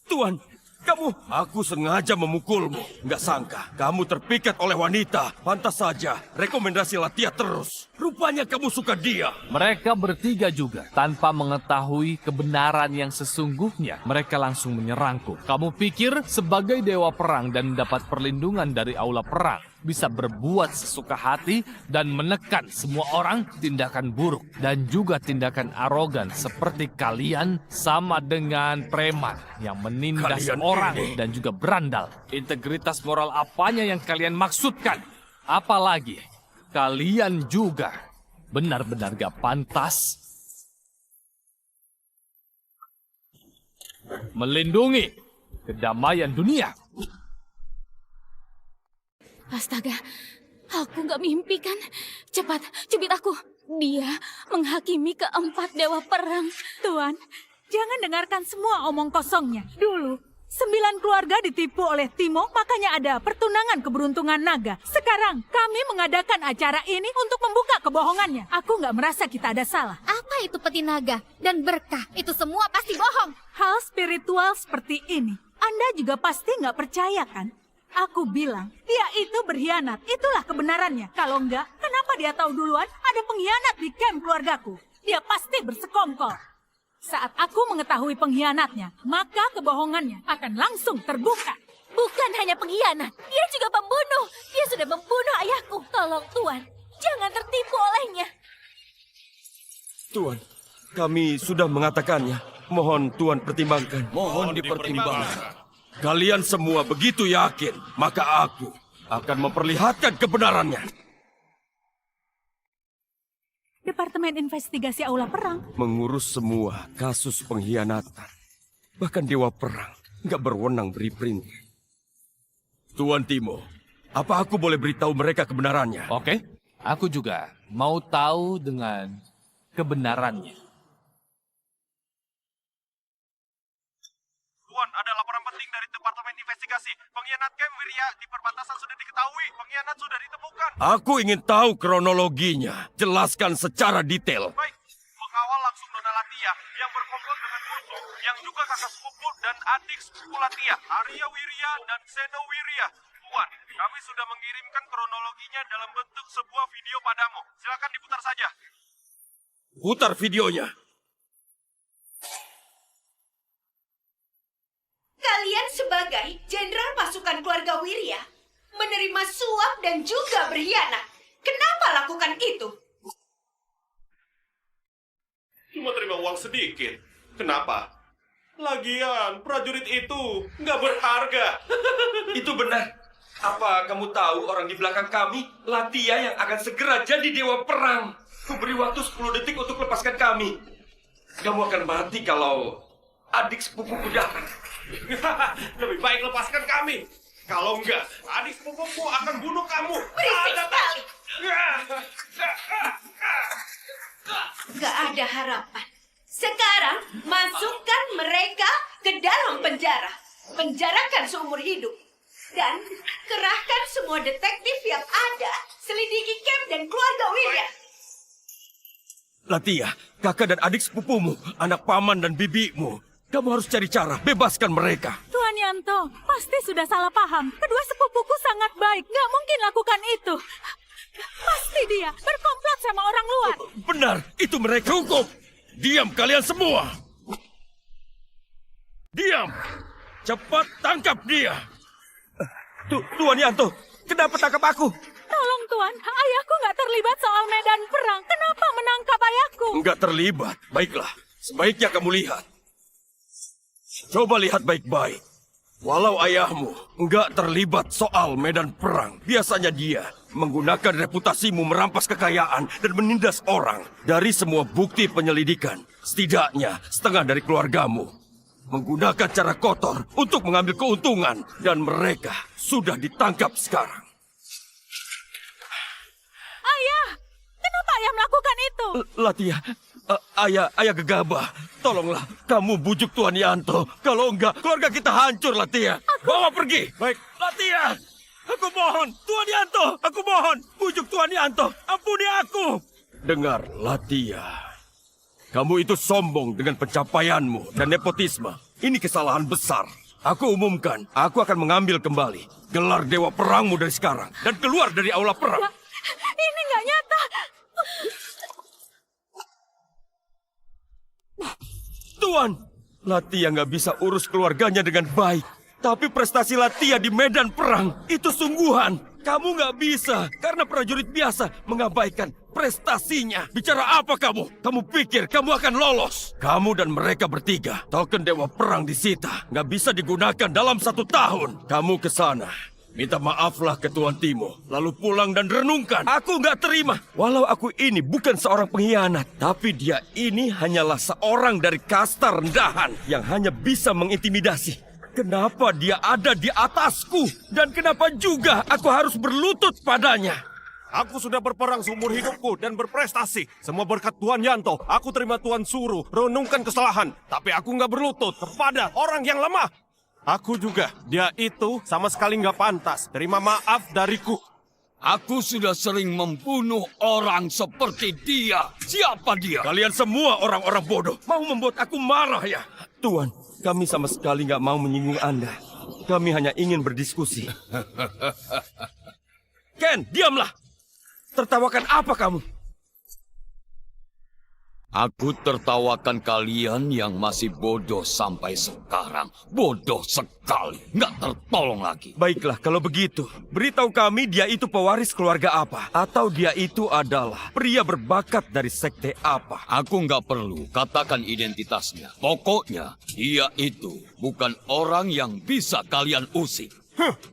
Tuan, aku sengaja memukulmu. Nggak sangka, kamu terpikat oleh wanita. Pantas saja, rekomendasi Latia terus. Rupanya kamu suka dia. Mereka bertiga juga, tanpa mengetahui kebenaran yang sesungguhnya, mereka langsung menyerangku. Kamu pikir sebagai dewa perang dan mendapat perlindungan dari aula perang, bisa berbuat sesuka hati dan menekan semua orang? Tindakan buruk dan juga tindakan arogan seperti kalian sama dengan preman yang menindas Kalian orang ini. dan juga berandal. Integritas moral apanya yang kalian maksudkan? Apalagi kalian juga benar-benar gak pantas melindungi kedamaian dunia. Astaga, Aku nggak mimpi kan? Cepat, cubit aku. Dia menghakimi keempat dewa perang. Tuan, jangan dengarkan semua omong kosongnya. Dulu, 9 keluarga ditipu oleh Timo, makanya ada pertunangan keberuntungan naga. Sekarang, kami mengadakan acara ini untuk membuka kebohongannya. Aku nggak merasa kita ada salah. Apa itu peti naga dan berkah? Itu semua pasti bohong. Hal spiritual seperti ini, Anda juga pasti nggak percaya kan? Aku bilang, dia itu berkhianat. Itulah kebenarannya. Kalau enggak, kenapa dia tahu duluan ada pengkhianat di kamp keluargaku? Dia pasti bersekongkol. Saat aku mengetahui pengkhianatnya, maka kebohongannya akan langsung terbuka. Bukan hanya pengkhianat, dia juga pembunuh. Dia sudah membunuh ayahku. Tolong Tuan, jangan tertipu olehnya. Tuan, kami sudah mengatakannya. Mohon Tuan pertimbangkan. Mohon dipertimbangkan. Kalian semua begitu yakin, maka aku akan memperlihatkan kebenarannya. Departemen Investigasi Aula Perang. Mengurus semua kasus pengkhianatan. Bahkan Dewa Perang nggak berwenang beri perintah. Tuan Timo, apa aku boleh beritahu mereka kebenarannya? Oke, aku juga mau tahu dengan kebenarannya. Tuan, ada laporan penting dari Departemen Investigasi. Pengkhianat Camp Wirya di perbatasan sudah diketahui. Pengkhianat sudah ditemukan. Aku ingin tahu kronologinya. Jelaskan secara detail. Baik, pengawal langsung Nona Latia yang berkomplot dengan Urso, yang juga kakak sepupu dan adik sepupu Latia, Arya Wirya dan Seno Wirya. Tuan, kami sudah mengirimkan kronologinya dalam bentuk sebuah video padamu. Silakan diputar saja. Putar videonya. Kalian sebagai jenderal pasukan keluarga Wirya menerima suap dan juga berkhianat. Kenapa lakukan itu? Cuma terima uang sedikit. Kenapa? Lagian, prajurit itu nggak berharga. Itu benar. Apa kamu tahu orang di belakang kami, Latia yang akan segera jadi dewa perang. Ku beri waktu 10 detik untuk lepaskan kami. Kamu akan mati kalau adik sepupuku datang. Lebih baik lepaskan kami. Kalau enggak, adik sepupuku akan bunuh kamu. Berisik sekali. Gak ada harapan. Sekarang masukkan mereka ke dalam penjara. Penjarakan seumur hidup. Dan kerahkan semua detektif yang ada selidiki camp dan keluarga Wirya. Latia, kakak dan adik sepupumu, anak paman dan bibimu. Kamu harus cari cara, bebaskan mereka. Tuan Yanto, pasti sudah salah paham. Kedua sepupuku sangat baik, nggak mungkin lakukan itu. Pasti dia berkomplot sama orang luar. Benar, itu mereka hukum. Diam kalian semua. Diam. Cepat tangkap dia. Tuan Yanto, kenapa tangkap aku? Tolong Tuan, ayahku nggak terlibat soal medan perang. Kenapa menangkap ayahku? Enggak terlibat. Baiklah, sebaiknya kamu lihat. Coba lihat baik-baik. Walau ayahmu enggak terlibat soal medan perang, biasanya dia menggunakan reputasimu merampas kekayaan dan menindas orang. Dari semua bukti penyelidikan, setidaknya setengah dari keluargamu menggunakan cara kotor untuk mengambil keuntungan, dan mereka sudah ditangkap sekarang. Ayah, kenapa ayah melakukan itu? Latia, ayah gegabah. Tolonglah, kamu bujuk Tuan Yanto. Kalau enggak, keluarga kita hancur, Latia. Bawa pergi. Baik. Latia, aku mohon. Tuan Yanto, aku mohon. Bujuk Tuan Yanto. Ampuni aku. Dengar, Latia. Kamu itu sombong dengan pencapaianmu dan nepotisme. Ini kesalahan besar. Aku umumkan, aku akan mengambil kembali gelar Dewa Perangmu dari sekarang. Dan keluar dari aula perang. Ini nggak nyata. Tuan, Latia nggak bisa urus keluarganya dengan baik. Tapi prestasi Latia di medan perang itu sungguhan. Kamu nggak bisa karena prajurit biasa mengabaikan prestasinya. Bicara apa kamu? Kamu pikir kamu akan lolos? Kamu dan mereka bertiga, token Dewa Perang disita. Nggak bisa digunakan dalam 1 tahun. Kamu ke sana. Minta maaflah ke Tuan Timo, lalu pulang dan renungkan. Aku nggak terima. Walau aku ini bukan seorang pengkhianat, tapi dia ini hanyalah seorang dari kasta rendahan yang hanya bisa mengintimidasi. Kenapa dia ada di atasku? Dan kenapa juga aku harus berlutut padanya? Aku sudah berperang seumur hidupku dan berprestasi. Semua berkat Tuan Yanto. Aku terima Tuan suruh renungkan kesalahan. Tapi aku nggak berlutut kepada orang yang lemah. Aku juga. Dia itu sama sekali nggak pantas. Terima maaf dariku. Aku sudah sering membunuh orang seperti dia. Siapa dia? Kalian semua orang-orang bodoh. Mau membuat aku marah ya? Tuan, kami sama sekali nggak mau menyinggung Anda. Kami hanya ingin berdiskusi. Ken, diamlah! Tertawakan apa kamu? Aku tertawakan kalian yang masih bodoh sampai sekarang. Bodoh sekali. Nggak tertolong lagi. Baiklah, kalau begitu, beritahu kami dia itu pewaris keluarga apa? Atau dia itu adalah pria berbakat dari sekte apa? Aku nggak perlu katakan identitasnya. Pokoknya, dia itu bukan orang yang bisa kalian usik.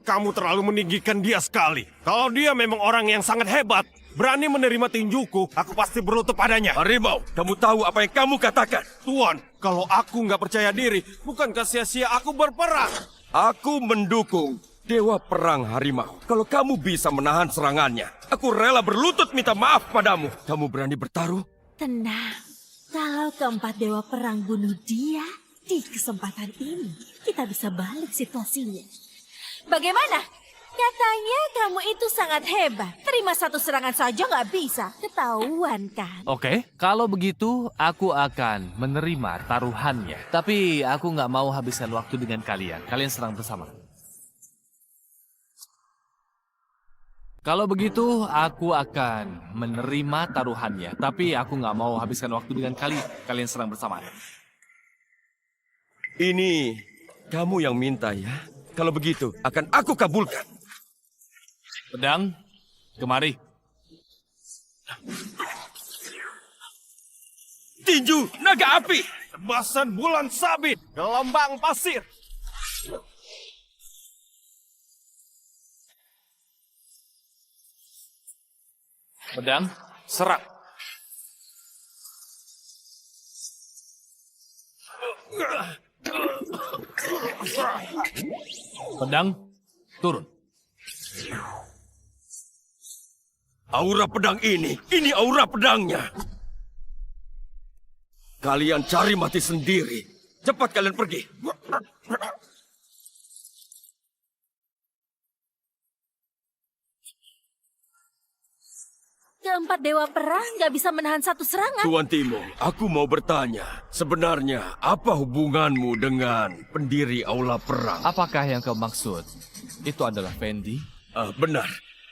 Kamu terlalu meninggikan dia sekali. Kalau dia memang orang yang sangat hebat, berani menerima tinjuku, aku pasti berlutut padanya. Harimau, kamu tahu apa yang kamu katakan? Tuan, kalau aku nggak percaya diri, bukankah sia-sia aku berperang? Aku mendukung Dewa Perang Harimau. Kalau kamu bisa menahan serangannya, aku rela berlutut minta maaf padamu. Kamu berani bertaruh? Tenang, kalau keempat dewa perang bunuh dia, di kesempatan ini kita bisa balik situasinya. Bagaimana? Katanya kamu itu sangat hebat. Terima satu serangan saja nggak bisa. Ketahuan kan? Oke, kalau begitu aku akan menerima taruhannya. Tapi aku nggak mau habiskan waktu dengan kalian. Kalian serang bersama. Kalau begitu, aku akan menerima taruhannya. Tapi aku nggak mau habiskan waktu dengan kalian. Kalian serang bersama. Ini kamu yang minta ya? Kalau begitu, akan aku kabulkan. Pedang, kemari. Tinju naga api. Tebasan bulan sabit, gelombang pasir. Pedang, serang. Pedang, turun. Aura pedang ini aura pedangnya. Kalian cari mati sendiri. Cepat kalian pergi. Keempat dewa perang nggak bisa menahan satu serangan. Tuan Timo, aku mau bertanya. Sebenarnya apa hubunganmu dengan pendiri Aula Perang? Apakah yang kau maksud? Itu adalah Fendi? Benar.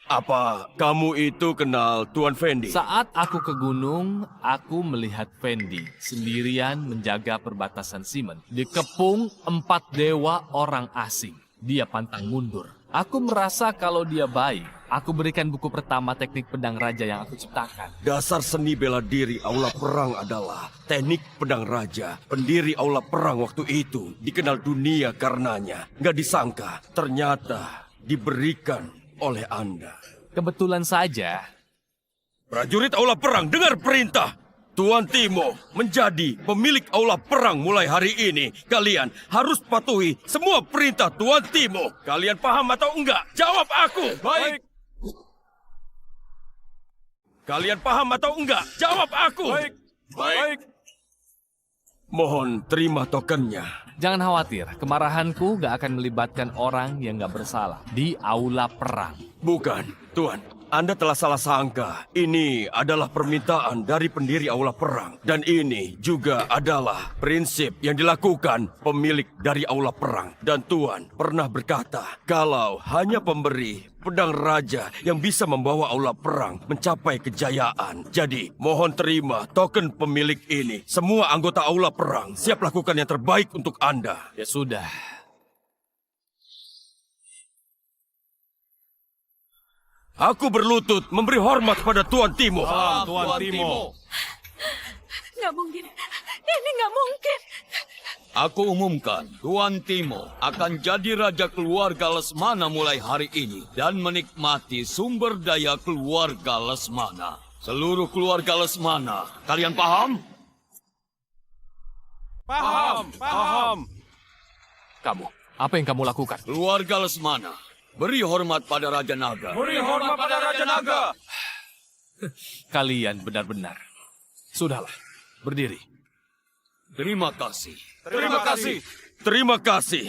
Apa kamu itu kenal Tuan Fendi? Saat aku ke gunung, aku melihat Fendi sendirian menjaga perbatasan Simon. Dikepung 4 dewa orang asing. Dia pantang mundur. Aku merasa kalau dia baik, aku berikan buku pertama teknik pedang raja yang aku ciptakan. Dasar seni bela diri Aula Perang adalah teknik pedang raja. Pendiri Aula Perang waktu itu dikenal dunia karenanya. Nggak disangka, ternyata diberikan oleh Anda. Kebetulan saja. Prajurit Aula Perang, dengar perintah. Tuan Timo menjadi pemilik Aula Perang mulai hari ini. Kalian harus patuhi semua perintah Tuan Timo. Kalian paham atau enggak? Jawab aku. Baik. Kalian paham atau enggak? Jawab aku. Baik. Baik. Mohon terima tokennya. Jangan khawatir, kemarahanku gak akan melibatkan orang yang gak bersalah di Aula Perang. Bukan, Tuan. Anda telah salah sangka. Ini adalah permintaan dari pendiri Aula Perang. Dan ini juga adalah prinsip yang dilakukan pemilik dari Aula Perang. Dan Tuan pernah berkata, kalau hanya pemberi pedang raja yang bisa membawa Aula Perang mencapai kejayaan. Jadi, mohon terima token pemilik ini. Semua anggota Aula Perang siap lakukan yang terbaik untuk Anda. Ya sudah. Aku berlutut memberi hormat pada Tuan Timo. Salam Tuan Timo. Nggak mungkin. Ini nggak mungkin. Aku umumkan, Tuan Timo akan jadi raja keluarga Lesmana mulai hari ini dan menikmati sumber daya keluarga Lesmana. Seluruh keluarga Lesmana, kalian paham? Paham, paham. Kamu, apa yang kamu lakukan? Keluarga Lesmana, beri hormat pada Raja Naga. Beri hormat pada Raja Naga. Kalian benar-benar. Sudahlah, berdiri. Terima kasih. Terima kasih. Terima kasih.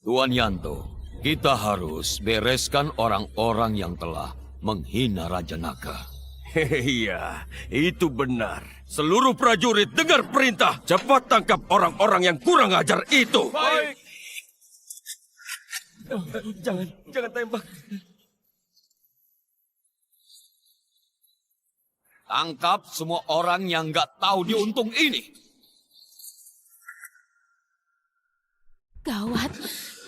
Tuan Yanto, kita harus bereskan orang-orang yang telah menghina Raja Naga. Iya, itu benar. Seluruh prajurit dengar perintah. Cepat tangkap orang-orang yang kurang ajar itu. Baik. Jangan tembak. Tangkap semua orang yang nggak tahu diuntung ini. Gawat,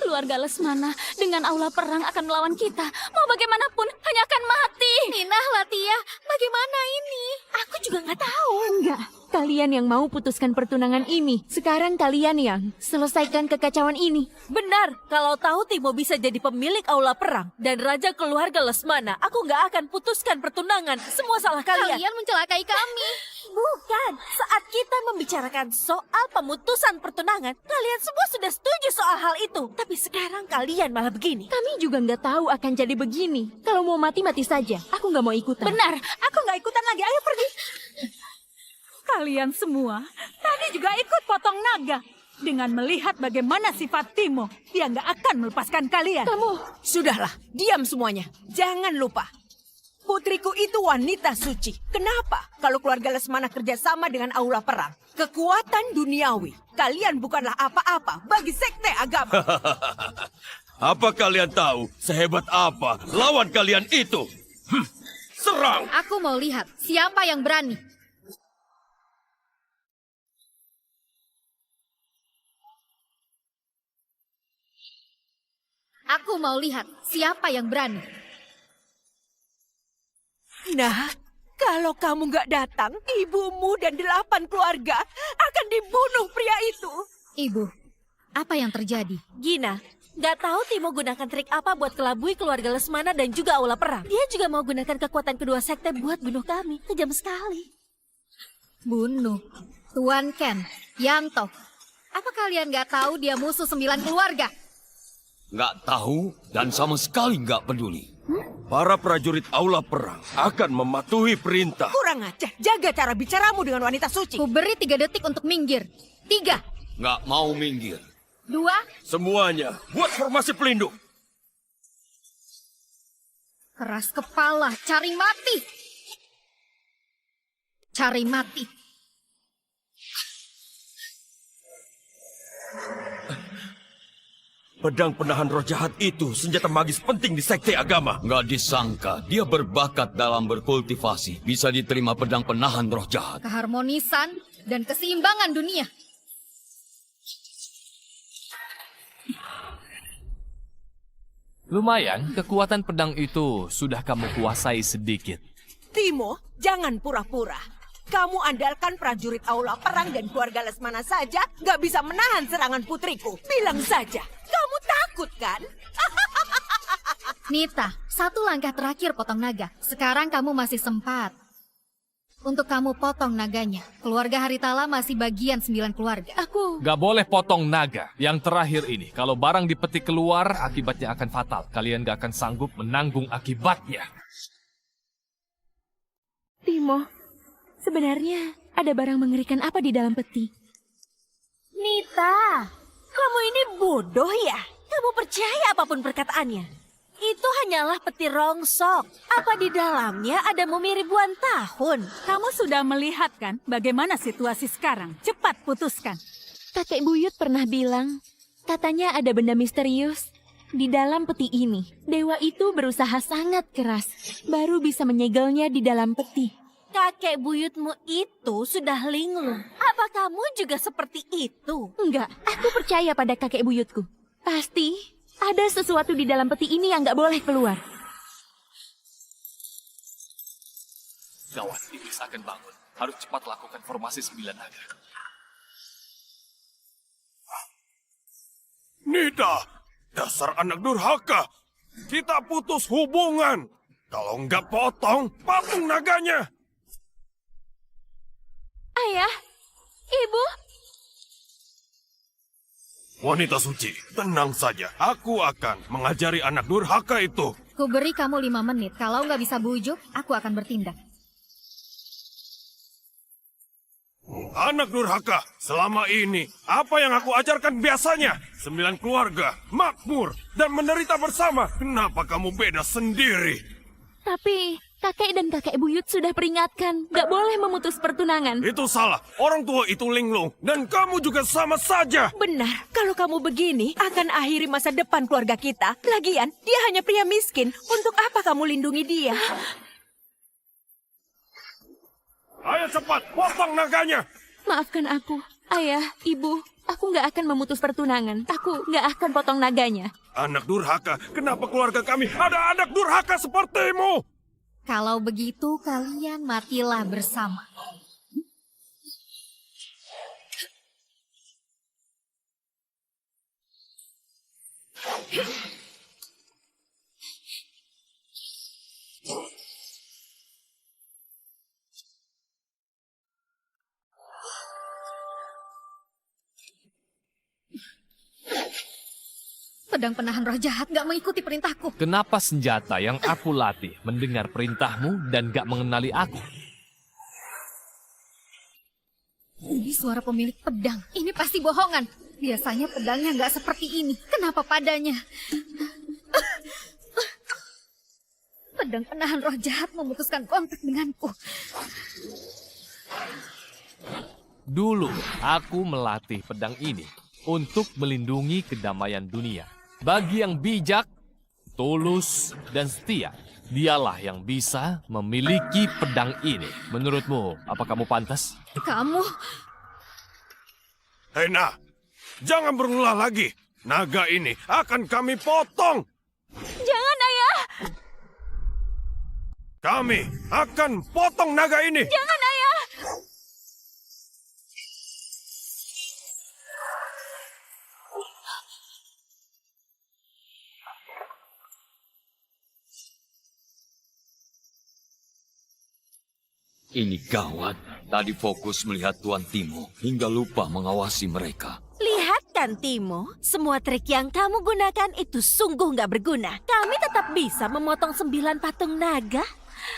keluarga Lesmana dengan aula perang akan melawan kita. Mau bagaimanapun, hanya akan mati. Nina, Latia, bagaimana ini? Aku juga nggak tahu. Enggak, kalian yang mau putuskan pertunangan ini. Sekarang kalian yang selesaikan kekacauan ini. Benar, kalau tahu Timo bisa jadi pemilik aula perang dan raja keluarga Lesmana, aku nggak akan putuskan pertunangan. Semua salah kalian. Kalian mencelakai kami. Bukan, saat kita membicarakan soal pemutusan pertunangan, kalian semua sudah setuju soal hal itu. Tapi sekarang kalian malah begini. Kami juga nggak tahu akan jadi begini. Kalau mau mati, mati saja. Aku nggak mau ikutan. Benar, Aku nggak ikutan lagi, ayo pergi. Kalian semua tadi juga ikut potong naga. Dengan melihat bagaimana sifat Timo, dia nggak akan melepaskan kalian. Sudahlah, diam semuanya. Jangan lupa. Putriku itu wanita suci. Kenapa? Kalau keluarga Lesmana kerjasama dengan aula perang. Kekuatan duniawi. Kalian bukanlah apa-apa bagi sekte agama. Apa kalian tahu sehebat apa lawan kalian itu? Serang! Aku mau lihat siapa yang berani. Aku mau lihat siapa yang berani. Nah, kalau kamu nggak datang, ibumu dan 8 keluarga akan dibunuh pria itu. Ibu, apa yang terjadi? Gina, nggak tahu Timo gunakan trik apa buat kelabui keluarga Lesmana dan juga aula perang. Dia juga mau gunakan kekuatan kedua sekte buat bunuh kami. Kejam sekali. Bunuh. Tuan Ken, Yanto. Apa kalian nggak tahu dia musuh 9 keluarga? Nggak tahu dan sama sekali nggak peduli. Para prajurit aula perang akan mematuhi perintah. Kurang ajar. Jaga cara bicaramu dengan wanita suci. Ku beri 3 detik untuk minggir. 3, Nggak mau minggir. 2, Semuanya buat formasi pelindung. keras kepala, cari mati. Cari mati. Pedang penahan roh jahat itu senjata magis penting di sekte agama. Nggak disangka dia berbakat dalam berkultivasi. Bisa diterima pedang penahan roh jahat. Keharmonisan dan keseimbangan dunia. Lumayan, kekuatan pedang itu sudah kamu kuasai sedikit. Timo, jangan pura-pura. Kamu andalkan prajurit aula perang dan keluarga Lesmana saja nggak bisa menahan serangan putriku. Bilang saja, kamu takut kan? Nita, 1 langkah terakhir potong naga. Sekarang kamu masih sempat. Untuk kamu potong naganya. Keluarga Haritala masih bagian 9 keluarga. Gak boleh potong naga. Yang terakhir ini, kalau barang dipetik keluar, akibatnya akan fatal. Kalian gak akan sanggup menanggung akibatnya. Timo, sebenarnya ada barang mengerikan apa di dalam peti? Nita, kamu ini bodoh ya? Kamu percaya apapun perkataannya? Itu hanyalah peti rongsok. Apa di dalamnya ada mumi ribuan tahun? Kamu sudah melihat kan bagaimana situasi sekarang? Cepat putuskan. Kakek buyut pernah bilang, katanya ada benda misterius di dalam peti ini. Dewa itu berusaha sangat keras, baru bisa menyegelnya di dalam peti. Kakek buyutmu itu sudah linglung. Apa kamu juga seperti itu? Enggak, aku percaya pada kakek buyutku. Pasti ada sesuatu di dalam peti ini yang nggak boleh keluar. Gawat, iblis akan bangun. Harus cepat lakukan formasi 9 naga. Nida, dasar anak durhaka. Kita putus hubungan. Kalau nggak potong, patung naganya. Ayah, ibu, Wanita suci, tenang saja. Aku akan mengajari anak durhaka itu Ku beri kamu 5 menit. Kalau nggak bisa bujuk, aku akan bertindak. Anak durhaka, selama ini apa yang aku ajarkan biasanya? 9 keluarga, makmur, dan menderita bersama. Kenapa kamu beda sendiri? Tapi kakek dan kakek buyut sudah peringatkan, gak boleh memutus pertunangan. Itu salah. Orang tua itu linglung. Dan kamu juga sama saja. Benar, kalau kamu begini akan akhiri masa depan keluarga kita. Lagian, dia hanya pria miskin. Untuk apa kamu lindungi dia? Ayo cepat, potong naganya. Maafkan aku, ayah, ibu. Aku gak akan memutus pertunangan. Aku gak akan potong naganya. Anak durhaka, kenapa keluarga kami ada anak durhaka sepertimu? Kalau begitu, kalian matilah bersama. Pedang penahan roh jahat gak mengikuti perintahku. Kenapa senjata yang aku latih mendengar perintahmu dan gak mengenali aku? Ini suara pemilik pedang. Ini pasti bohongan. Biasanya pedangnya gak seperti ini. Kenapa padanya? Pedang penahan roh jahat memutuskan kontak denganku. Dulu, aku melatih pedang ini untuk melindungi kedamaian dunia. Bagi yang bijak, tulus, dan setia, dialah yang bisa memiliki pedang ini. Menurutmu, apa kamu pantas? Kamu... Hena, jangan berulah lagi. Naga ini akan kami potong. Jangan, ayah! Kami akan potong naga ini. Jangan, ayah! Ini gawat. Tadi fokus melihat Tuan Timo hingga lupa mengawasi mereka. Lihat kan, Timo. Semua trik yang kamu gunakan itu sungguh nggak berguna. Kami tetap bisa memotong 9 patung naga.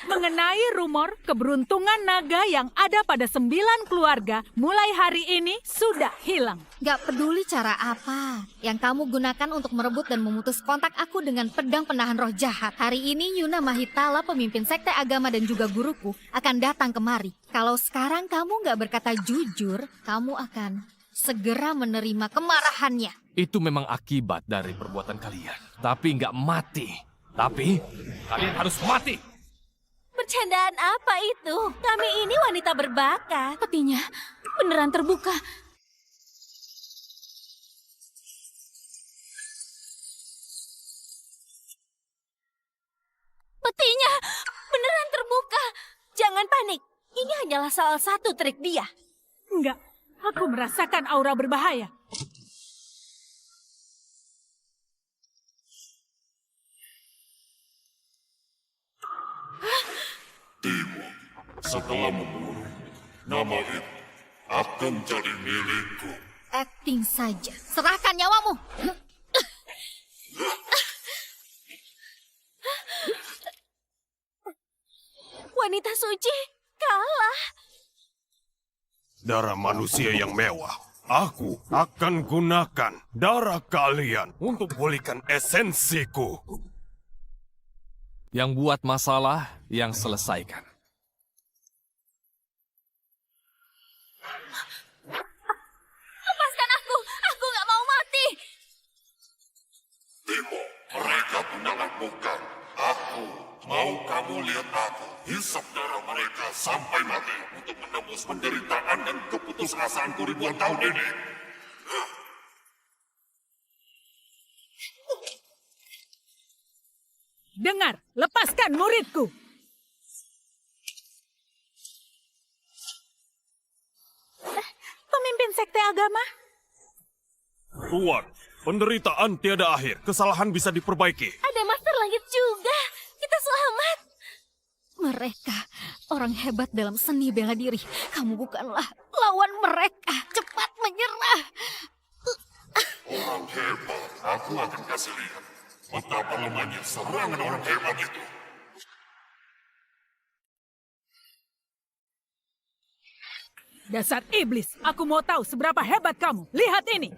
Mengenai rumor keberuntungan naga yang ada pada 9 keluarga mulai hari ini sudah hilang. Gak peduli cara apa yang kamu gunakan untuk merebut dan memutus kontak aku dengan pedang penahan roh jahat. Hari ini Yuna Mahitala, pemimpin sekte agama dan juga guruku, akan datang kemari. Kalau sekarang kamu gak berkata jujur, kamu akan segera menerima kemarahannya. Itu memang akibat dari perbuatan kalian. Tapi nggak mati. Tapi kalian harus mati. Bercandaan apa itu? Kami ini wanita berbakat. Petinya beneran terbuka. Petinya beneran terbuka. Jangan panik. Ini hanyalah salah satu trik dia. Enggak, aku merasakan aura berbahaya. Setelah membunuh, nama itu akan jadi milikku. Acting saja. Serahkan nyawamu. Wanita suci kalah. Darah manusia yang mewah. Aku akan gunakan darah kalian untuk pulihkan esensiku. Yang buat masalah, yang selesaikan. Lepaskan aku. Aku nggak mau mati. Timo, mereka menyalahkan. Aku mau kamu lihat aku hisap darah mereka sampai mati untuk menembus penderitaan dan keputusasaanku ribuan tahun ini. Dengar, lepaskan muridku. Pemimpin sekte agama? Tuan, penderitaan tiada akhir. Kesalahan bisa diperbaiki. Ada Master Langit juga. Kita selamat. Mereka orang hebat dalam seni bela diri. Kamu bukanlah lawan mereka. Cepat menyerah. Orang hebat, aku akan kasih lihat. betapa lemahnya serangan orang hebat itu. Dasar iblis, aku mau tahu seberapa hebat kamu. Lihat ini.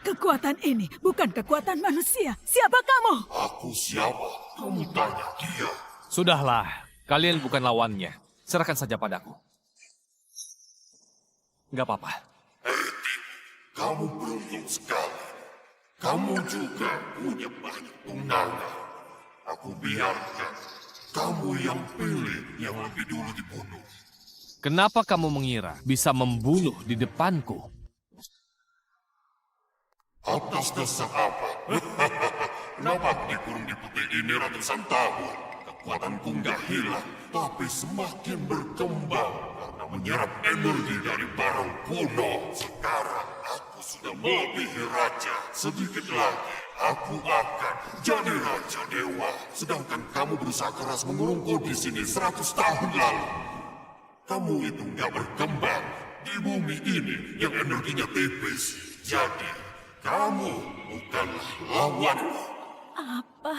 Kekuatan ini bukan kekuatan manusia. Siapa kamu? Aku siapa? Kamu tanya dia. Sudahlah, kalian bukan lawannya. Serahkan saja padaku. Nggak apa-apa. Kamu beruntung sekali. Kamu juga punya banyak tunangan. Aku biarkan kamu yang pilih yang lebih dulu dibunuh. Kenapa kamu mengira bisa membunuh di depanku? Atas dasar apa? Kenapa aku dikurung di peti ini ratusan tahun? Kekuatanku nggak hilang, tapi semakin berkembang karena menyerap energi dari barang kuno. Sekarang aku sudah melebihi raja. Sedikit lagi aku akan jadi raja dewa. Sedangkan kamu berusaha keras mengurungku di sini 100 tahun lalu. Kamu itu nggak berkembang di bumi ini yang energinya tipis. Jadi kamu bukanlah lawanku. Apa?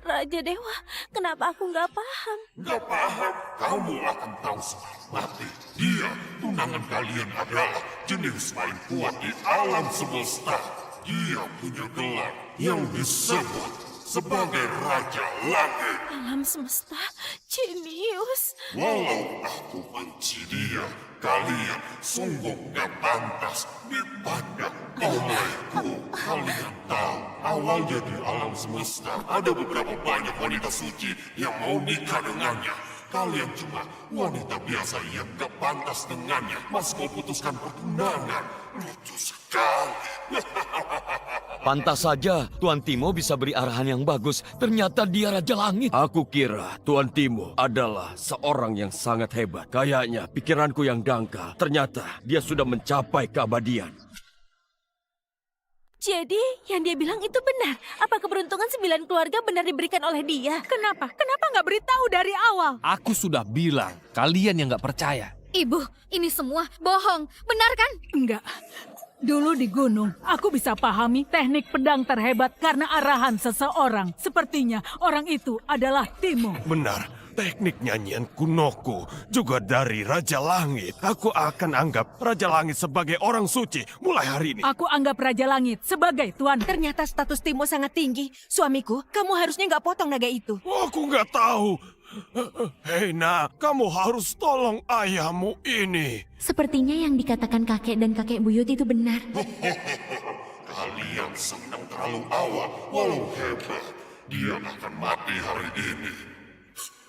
Raja Dewa, kenapa aku nggak paham? Nggak paham? Kamu akan tahu setelah mati. Dia, tunangan kalian adalah jenis paling kuat di alam semesta. Dia punya gelar yang disebut sebagai Raja Langit. Alam semesta, jenius. Walau aku benci dia, kalian sungguh gak pantas dipandang olehku. Kalian tahu, awalnya di alam semesta ada beberapa banyak wanita suci yang mau nikah dengannya. Kalian cuma wanita biasa yang gak pantas dengannya, masih mau putuskan pertunangan. Lucu sekali. Pantas saja Tuan Timo bisa beri arahan yang bagus. Ternyata dia Raja Langit. Aku kira Tuan Timo adalah seorang yang sangat hebat. Kayaknya pikiranku yang dangkal. Ternyata dia sudah mencapai keabadian. Jadi, yang dia bilang itu benar. Apa keberuntungan 9 keluarga benar diberikan oleh dia? Kenapa? Kenapa nggak beritahu dari awal? Aku sudah bilang, kalian yang nggak percaya. Ibu, ini semua bohong. Benar kan? Enggak. Dulu di gunung, aku bisa pahami teknik pedang terhebat karena arahan seseorang. Sepertinya orang itu adalah Timo. Benar, teknik nyanyian kunoku juga dari Raja Langit. Aku akan anggap Raja Langit sebagai orang suci mulai hari ini. Aku anggap Raja Langit sebagai tuan. Ternyata status Timo sangat tinggi. Suamiku, kamu harusnya nggak potong naga itu. Aku nggak tahu. Hei nak, kamu harus tolong ayahmu ini. Sepertinya yang dikatakan kakek dan kakek buyut itu benar. Kalian senang terlalu awal, walau hebat. Dia akan mati hari ini.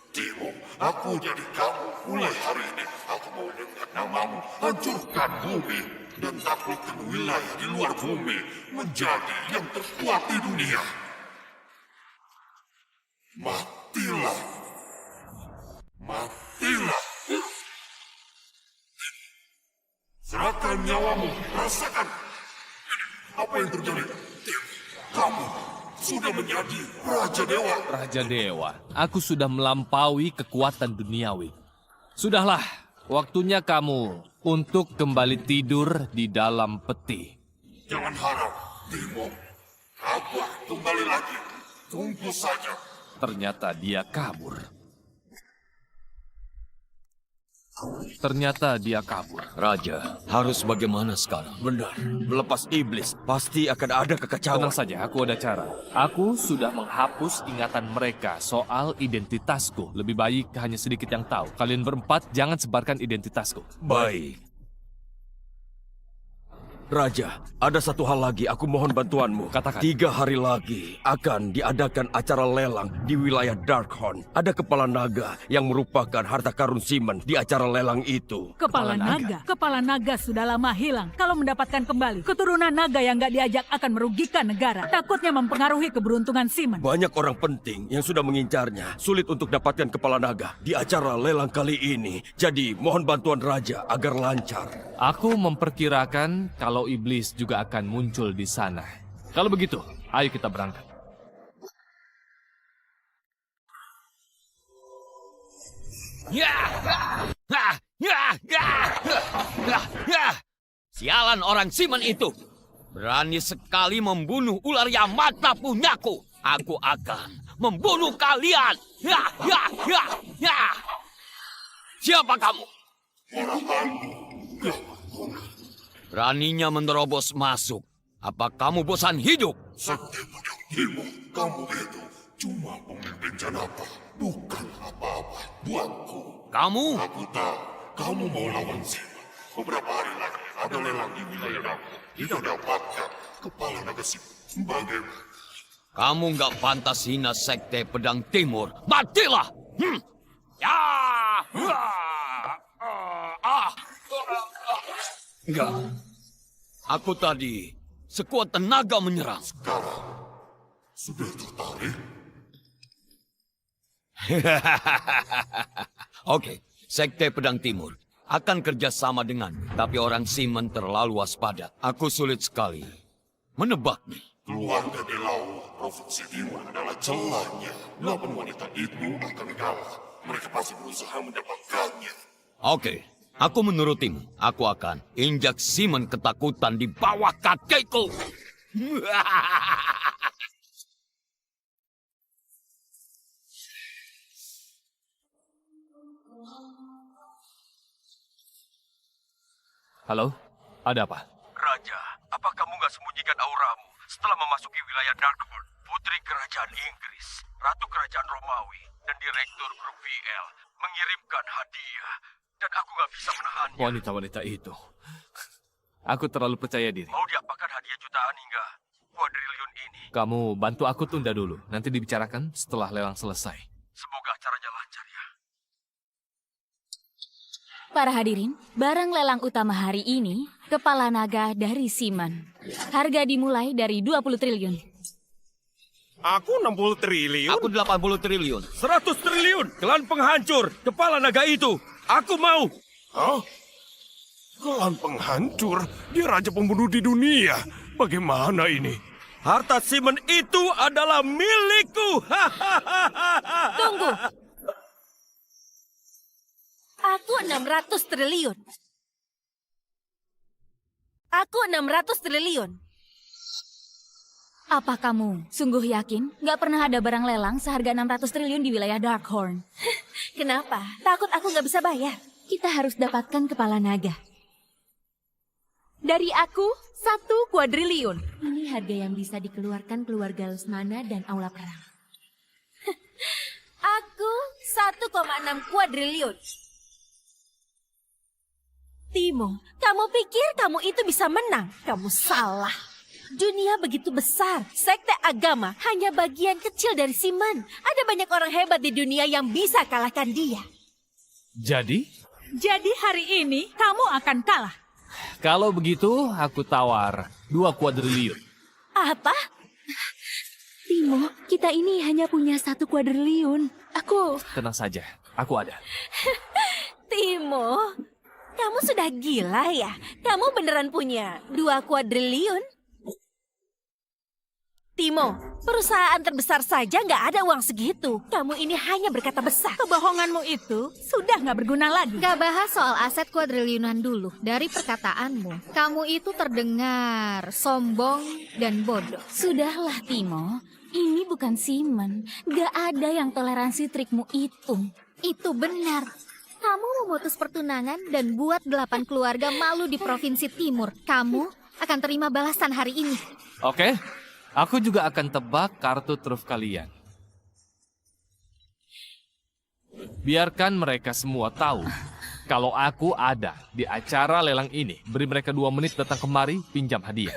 Timo, aku jadi kamu. Mulai hari ini, aku mau dengar namamu. Hancurkan bumi dan taklukkan wilayah di luar bumi menjadi yang terkuat di dunia. Matilah. Matilah. Serahkan nyawamu, rasakan. Apa yang terjadi? Kamu sudah menjadi Raja Dewa. Raja Dewa, aku sudah melampaui kekuatan duniawi. Sudahlah, waktunya kamu untuk kembali tidur di dalam peti. Jangan harap, Timo. Aku kembali lagi. Tunggu saja. Ternyata dia kabur. Ternyata dia kabur. Raja, harus bagaimana sekarang? Benar, melepas iblis pasti akan ada kekacauan. Tenang saja, aku ada cara. Aku sudah menghapus ingatan mereka soal identitasku. Lebih baik hanya sedikit yang tahu. Kalian berempat jangan sebarkan identitasku. Baik. Raja, ada satu hal lagi aku mohon bantuanmu. Katakan. 3 hari lagi akan diadakan acara lelang di wilayah Darkhorn. Ada kepala naga yang merupakan harta karun Simon di acara lelang itu. Kepala naga? Kepala naga sudah lama hilang. Kalau mendapatkan kembali, keturunan naga yang nggak diajak akan merugikan negara. Takutnya mempengaruhi keberuntungan Simon. Banyak orang penting yang sudah mengincarnya. Sulit untuk dapatkan kepala naga di acara lelang kali ini. Jadi mohon bantuan Raja agar lancar. Aku memperkirakan kalau iblis juga akan muncul di sana. Kalau begitu, ayo kita berangkat. Sialan orang Simon itu. Berani sekali membunuh ular yang mata punyaku. Aku akan membunuh kalian. Siapa kamu? Beraninya menerobos masuk. Apa kamu bosan hidup? Sakti Pedang Timur, kamu itu cuma pemimpin Janaka, bukan apa-apa buatku. Kamu? Aku tahu, kamu mau lawan Simon. Beberapa hari lagi ada lelang di wilayah aku. Jika dapatkan kepala naga Simon, bagaimana? Kamu nggak pantas hina Sekte Pedang Timur. Matilah! Enggak. Aku tadi sekuat tenaga menyerang. Sekarang sudah tertarik? Oke, Sekte Pedang Timur akan kerjasama denganmu. Tapi orang Simon terlalu waspada. Aku sulit sekali menebaknya. Keluarga Delawa, Provinsi Timur adalah celahnya. 8 wanita itu akan kalah. Mereka pasti berusaha mendapatkannya. Oke, aku menurutimu. Aku akan injak Simon ketakutan di bawah kakiku. Halo, ada apa? Raja, apa kamu nggak sembunyikan auramu setelah memasuki wilayah Darkhold? Putri Kerajaan Inggris, Ratu Kerajaan Romawi, dan Direktur Grup VL mengirimkan hadiah. Dan aku nggak bisa menahannya. Wanita-wanita itu. Aku terlalu percaya diri. Mau diapakan hadiah jutaan hingga kuadriliun ini? Kamu bantu aku tunda dulu. Nanti dibicarakan setelah lelang selesai. Semoga acaranya lancar ya. Para hadirin, barang lelang utama hari ini, kepala naga dari Simon. Harga dimulai dari 20 triliun. Aku 60 triliun. Aku 80 triliun. 100 triliun, klan penghancur, kepala naga itu. Aku mau. Hah? Klan penghancur? Dia raja pembunuh di dunia. Bagaimana ini? Harta Simon itu adalah milikku. Tunggu. Aku 600 triliun. Aku 600 triliun. Apa kamu sungguh yakin nggak pernah ada barang lelang seharga 600 triliun di wilayah Darkhorn? Kenapa? Takut aku nggak bisa bayar. Kita harus dapatkan kepala naga. Dari aku, 1 kuadriliun. Ini harga yang bisa dikeluarkan keluarga Lesmana dan Aula Perang. Aku 1,6 kuadriliun. Timo, kamu pikir kamu itu bisa menang? Kamu salah. Dunia begitu besar. Sekte agama hanya bagian kecil dari Simon. Ada banyak orang hebat di dunia yang bisa kalahkan dia. Jadi? Jadi hari ini kamu akan kalah. Kalau begitu, aku tawar 2 kuadriliun. Apa? Timo, kita ini hanya punya 1 kuadriliun. Aku... Tenang saja, aku ada. Timo, kamu sudah gila ya? Kamu beneran punya 2 kuadriliun? Timo, perusahaan terbesar saja nggak ada uang segitu. Kamu ini hanya berkata besar. Kebohonganmu itu sudah nggak berguna lagi. Gak bahas soal aset kuadriliunan dulu. Dari perkataanmu, kamu itu terdengar sombong dan bodoh. Sudahlah Timo, ini bukan Simon. Gak ada yang toleransi trikmu itu. Itu benar. Kamu memutus pertunangan dan buat 8 keluarga malu di Provinsi Timur. Kamu akan terima balasan hari ini. Oke, aku juga akan tebak kartu truf kalian. Biarkan mereka semua tahu kalau aku ada di acara lelang ini. Beri mereka 2 menit datang kemari, pinjam hadiah.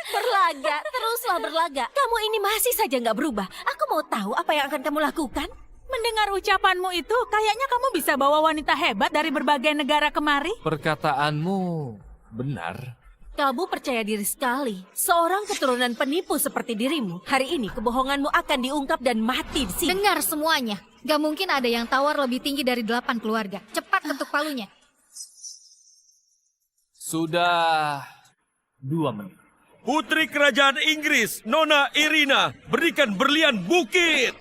Berlaga, teruslah berlaga. Kamu ini masih saja nggak berubah. Aku mau tahu apa yang akan kamu lakukan. Mendengar ucapanmu itu, kayaknya kamu bisa bawa wanita hebat dari berbagai negara kemari. Perkataanmu benar. Kamu percaya diri sekali. Seorang keturunan penipu seperti dirimu, hari ini kebohonganmu akan diungkap dan mati di sini. Dengar semuanya. Gak mungkin ada yang tawar lebih tinggi dari 8 keluarga. Cepat ketuk palunya. Sudah 2 menit. Putri Kerajaan Inggris, Nona Irina, berikan berlian bukit.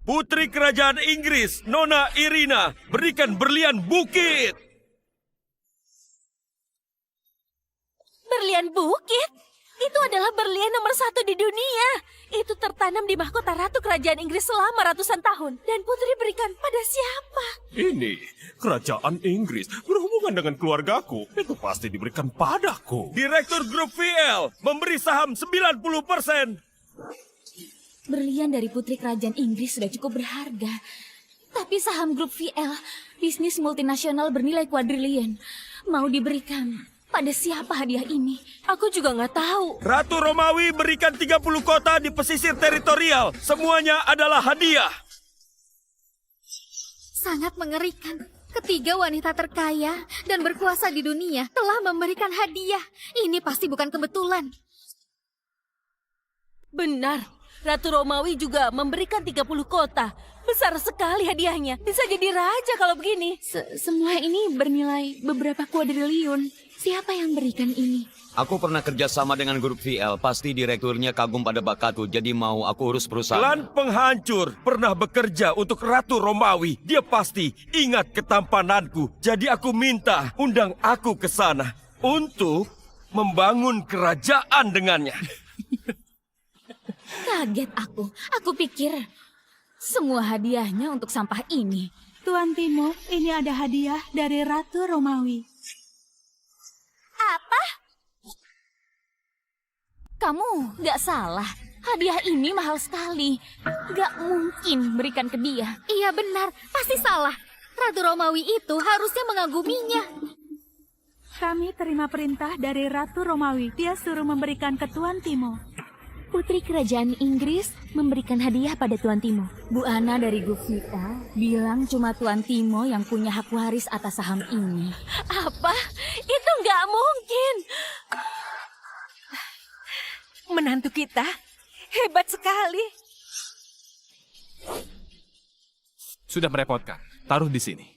Putri Kerajaan Inggris, Nona Irina, berikan berlian bukit. Berlian bukit? Itu adalah berlian nomor 1 di dunia. Itu tertanam di mahkota Ratu Kerajaan Inggris selama ratusan tahun. Dan putri berikan pada siapa? Ini kerajaan Inggris berhubungan dengan keluargaku. Itu pasti diberikan padaku. Direktur Grup VL memberi saham 90%. Berlian dari putri kerajaan Inggris sudah cukup berharga. Tapi saham grup VL, bisnis multinasional bernilai kuadriliun, mau diberikan pada siapa hadiah ini? Aku juga nggak tahu. Ratu Romawi berikan 30 kota di pesisir teritorial. Semuanya adalah hadiah. Sangat mengerikan. Ketiga wanita terkaya dan berkuasa di dunia telah memberikan hadiah. Ini pasti bukan kebetulan. Benar. Ratu Romawi juga memberikan 30 kota. Besar sekali hadiahnya. Bisa jadi raja kalau begini. Semua ini bernilai beberapa kuadriliun. Siapa yang berikan ini? Aku pernah kerja sama dengan grup VL. Pasti direkturnya kagum pada bakatku. Jadi mau aku urus perusahaan. Klan penghancur pernah bekerja untuk Ratu Romawi. Dia pasti ingat ketampananku. Jadi aku minta undang aku ke sana untuk membangun kerajaan dengannya. Kaget aku. Aku pikir semua hadiahnya untuk sampah ini. Tuan Timur, ini ada hadiah dari Ratu Romawi. Apa? Kamu gak salah. Hadiah ini mahal sekali. Gak mungkin berikan ke dia. Iya benar, pasti salah. Ratu Romawi itu harusnya mengaguminya. Kami terima perintah dari Ratu Romawi. Dia suruh memberikan ke Tuan Timo. Putri Kerajaan Inggris memberikan hadiah pada Tuan Timo. Bu Ana dari Guvita bilang cuma Tuan Timo yang punya hak waris atas saham ini. Apa? Itu nggak mungkin. Menantu kita hebat sekali. Sudah merepotkan. Taruh di sini.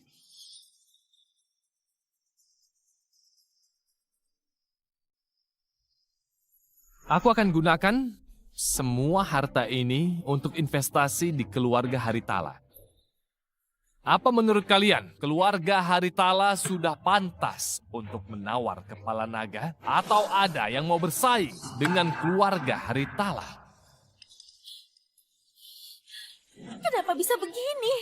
Aku akan gunakan semua harta ini untuk investasi di keluarga Haritala. Apa menurut kalian? Keluarga Haritala sudah pantas untuk menawar kepala naga? Atau ada yang mau bersaing dengan keluarga Haritala? Kenapa bisa begini?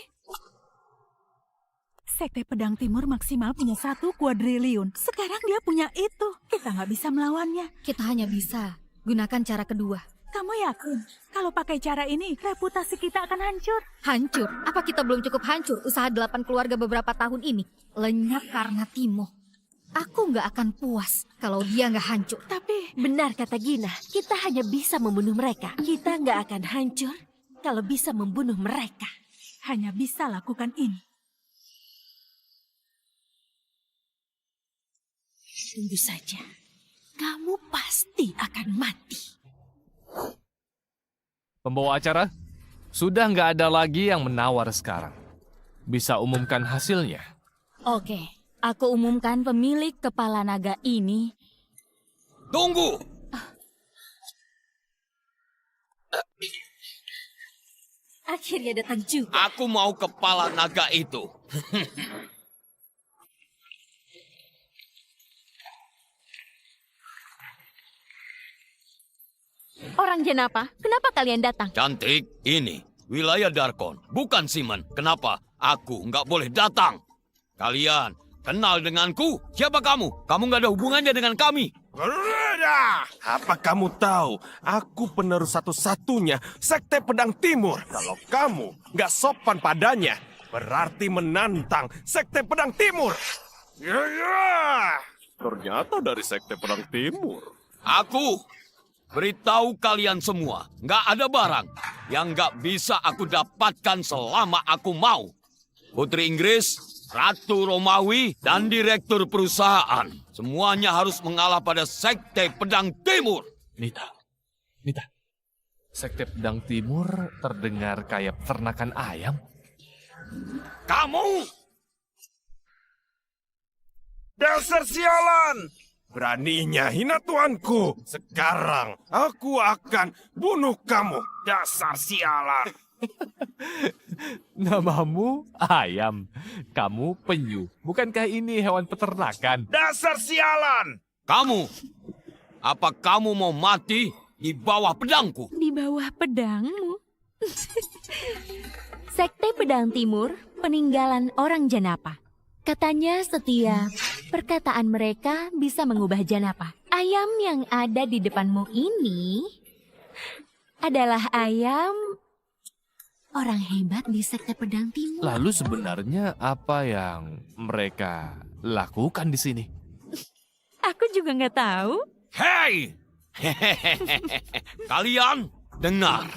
Sekte Pedang Timur maksimal punya 1 kuadriliun. Sekarang dia punya itu. Kita nggak bisa melawannya. Kita hanya bisa gunakan cara kedua. Kamu yakin? Kalau pakai cara ini, reputasi kita akan hancur. Hancur? Apa kita belum cukup hancur? Usaha 8 keluarga beberapa tahun ini lenyap karena Timo. Aku nggak akan puas kalau dia nggak hancur. Tapi benar kata Gina, kita hanya bisa membunuh mereka. Kita nggak akan hancur kalau bisa membunuh mereka. Hanya bisa lakukan ini. Tunggu saja. Kamu pasti akan mati. Pembawa acara, sudah nggak ada lagi yang menawar sekarang. Bisa umumkan hasilnya. Oke, aku umumkan pemilik kepala naga ini. Tunggu! Akhirnya datang juga. Aku mau kepala naga itu. Orang Jenapa, kenapa kalian datang? Cantik, ini wilayah Darkon, bukan Simon. Kenapa aku nggak boleh datang? Kalian kenal denganku? Siapa kamu? Kamu nggak ada hubungannya dengan kami. Apa kamu tahu? Aku penerus satu-satunya Sekte Pedang Timur. Kalau kamu nggak sopan padanya, berarti menantang Sekte Pedang Timur. Ya. Ternyata dari Sekte Pedang Timur. Aku beritahu kalian semua, nggak ada barang yang nggak bisa aku dapatkan selama aku mau. Putri Inggris, Ratu Romawi, dan Direktur perusahaan. Semuanya harus mengalah pada Sekte Pedang Timur. Nita. Sekte Pedang Timur terdengar kayak peternakan ayam. Kamu! Dasar sialan! Beraninya hina tuanku. Sekarang aku akan bunuh kamu. Dasar sialan. Namamu ayam. Kamu penyu. Bukankah ini hewan peternakan? Dasar sialan! Kamu, apa kamu mau mati di bawah pedangku? Di bawah pedangmu. Sekte Pedang Timur, peninggalan orang Janapa. Katanya setiap perkataan mereka bisa mengubah Janapa. Ayam yang ada di depanmu ini adalah ayam orang hebat di Sekte Pedang Timur. Lalu sebenarnya apa yang mereka lakukan di sini? Aku juga nggak tahu. Hei! Kalian dengar.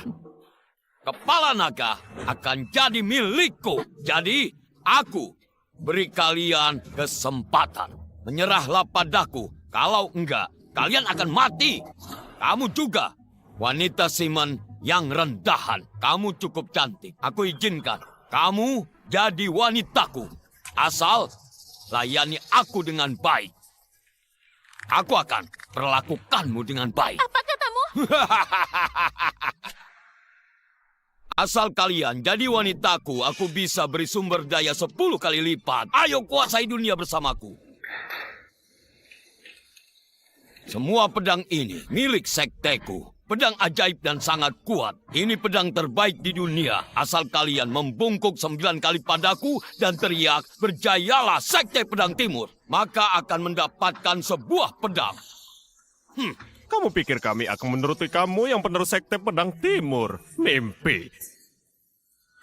Kepala naga akan jadi milikku. Jadi aku beri kalian kesempatan. Menyerahlah padaku. Kalau enggak, kalian akan mati. Kamu juga, wanita Simon yang rendahan. Kamu cukup cantik. Aku izinkan kamu jadi wanitaku. Asal layani aku dengan baik. Aku akan perlakukanmu dengan baik. Apa katamu? Asal kalian jadi wanitaku, aku bisa beri sumber daya 10 kali lipat. Ayo kuasai dunia bersamaku. Semua pedang ini milik sekteku. Pedang ajaib dan sangat kuat. Ini pedang terbaik di dunia. Asal kalian membungkuk 9 kali padaku dan teriak, berjayalah Sekte Pedang Timur. Maka akan mendapatkan sebuah pedang. Kamu pikir kami akan menuruti kamu yang penerus Sekte Pedang Timur? Mimpi.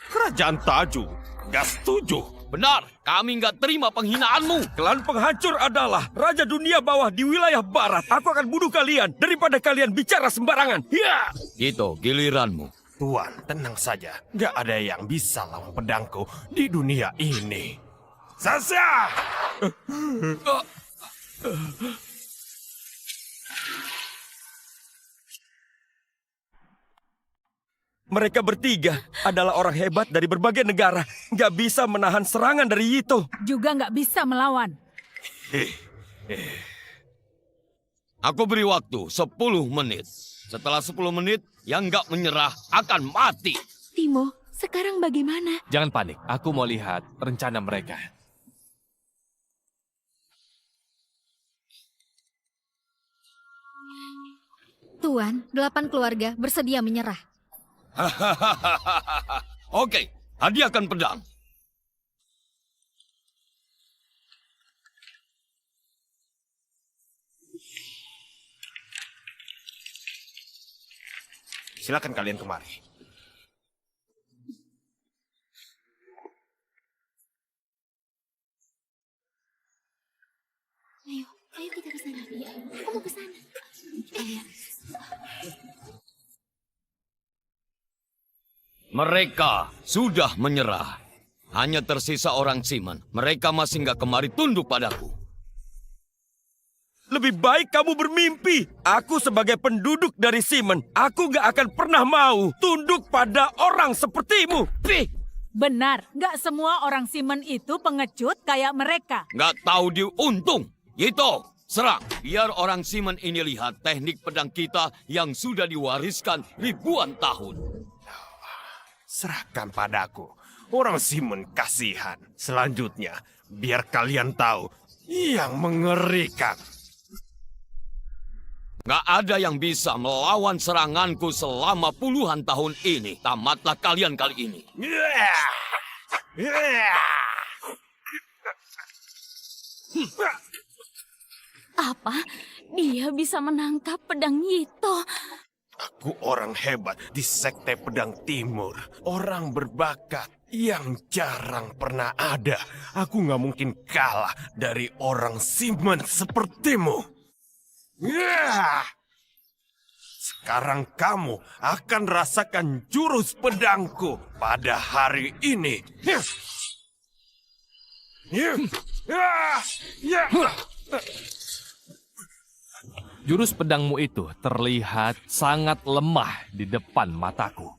Kerajaan Taju, gak setuju. Benar, kami nggak terima penghinaanmu. Klan penghancur adalah raja dunia bawah di wilayah barat. Aku akan bunuh kalian daripada kalian bicara sembarangan. Ya! Gitu, giliranmu. Tuan, tenang saja. Gak ada yang bisa lawan pedangku di dunia ini. Sasha! Mereka bertiga adalah orang hebat dari berbagai negara. Gak bisa menahan serangan dari Yito. Juga nggak bisa melawan. Aku beri waktu 10 menit. Setelah 10 menit, yang nggak menyerah akan mati. Timo, sekarang bagaimana? Jangan panik, aku mau lihat rencana mereka. Tuan, 8 keluarga bersedia menyerah. Oke, hadiahkan pedang. Silakan kalian kemari. Ayo kita ke sana. Iya, aku mau ke sana. Ayo. Mereka sudah menyerah. Hanya tersisa orang Simon. Mereka masih nggak kemari tunduk padaku. Lebih baik kamu bermimpi. Aku sebagai penduduk dari Simon, aku gak akan pernah mau tunduk pada orang sepertimu. Pih! Benar, nggak semua orang Simon itu pengecut kayak mereka. Nggak tahu diuntung. Gitu, serang. Biar orang Simon ini lihat teknik pedang kita yang sudah diwariskan ribuan tahun. Serahkan padaku. Orang Simon kasihan. Selanjutnya, biar kalian tahu yang mengerikan. Nggak ada yang bisa melawan seranganku selama puluhan tahun ini. Tamatlah kalian kali ini. Apa? Dia bisa menangkap pedang Yito. Aku orang hebat di Sekte Pedang Timur. Orang berbakat yang jarang pernah ada. Aku nggak mungkin kalah dari orang Simon sepertimu. Sekarang kamu akan rasakan jurus pedangku pada hari ini. Jurus pedangmu itu terlihat sangat lemah di depan mataku.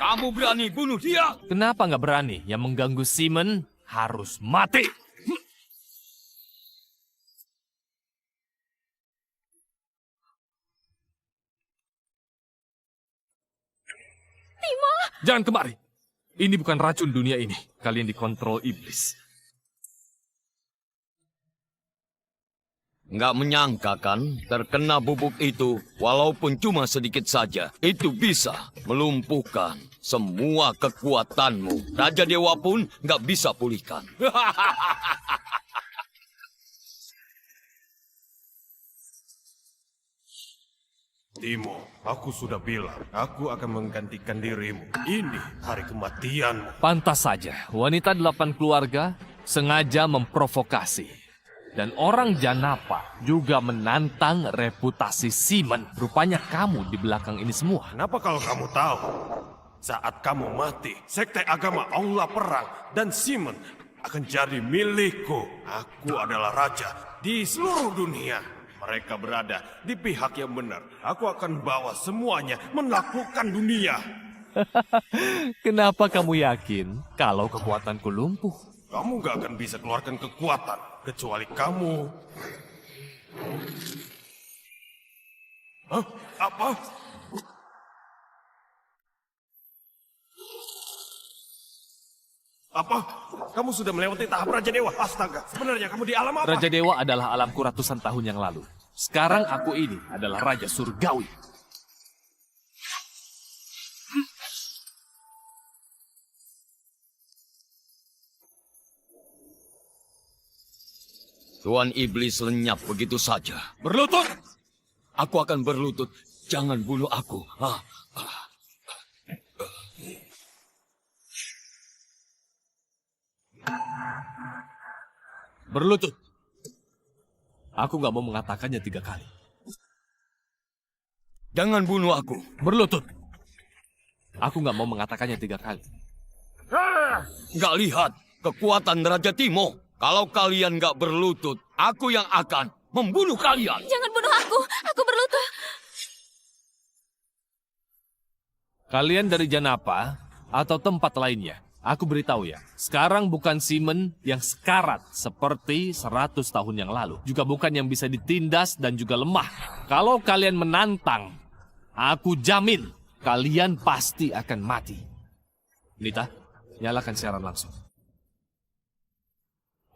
Kamu berani bunuh dia? Kenapa nggak berani? Yang mengganggu Simon harus mati. Timo! Jangan kemari. Ini bukan racun dunia ini. Kalian dikontrol iblis. Nggak menyangka kan, terkena bubuk itu, walaupun cuma sedikit saja, itu bisa melumpuhkan semua kekuatanmu. Raja Dewa pun nggak bisa pulihkan. Timo, aku sudah bilang, aku akan menggantikan dirimu. Ini hari kematianmu. Pantas saja, wanita 8 keluarga sengaja memprovokasi. Dan orang Janapa juga menantang reputasi Simon. Rupanya kamu di belakang ini semua. Kenapa kalau kamu tahu? Saat kamu mati, sekte agama Aula Perang dan Simon akan jadi milikku. Aku adalah raja di seluruh dunia. Mereka berada di pihak yang benar. Aku akan bawa semuanya menaklukkan dunia. Kenapa kamu yakin kalau kekuatanku lumpuh? Kamu gak akan bisa keluarkan kekuatan kecuali kamu. Hah? Apa? Apa? Kamu sudah melewati tahap Raja Dewa? Astaga, sebenarnya kamu di alam apa? Raja Dewa adalah alamku ratusan tahun yang lalu. Sekarang aku ini adalah Raja Surgawi. Tuan Iblis lenyap begitu saja. Berlutut! Aku akan berlutut. Jangan bunuh aku. Berlutut. Aku nggak mau mengatakannya 3 kali. Jangan bunuh aku. Berlutut. Aku nggak mau mengatakannya 3 kali. Nggak lihat kekuatan Raja Timo. Kalau kalian nggak berlutut, aku yang akan membunuh kalian. Jangan bunuh aku. Aku berlutut. Kalian dari Janapa atau tempat lainnya? Aku beritahu ya, sekarang bukan Simon yang sekarat seperti 100 tahun yang lalu. Juga bukan yang bisa ditindas dan juga lemah. Kalau kalian menantang, aku jamin kalian pasti akan mati. Nita, nyalakan siaran langsung.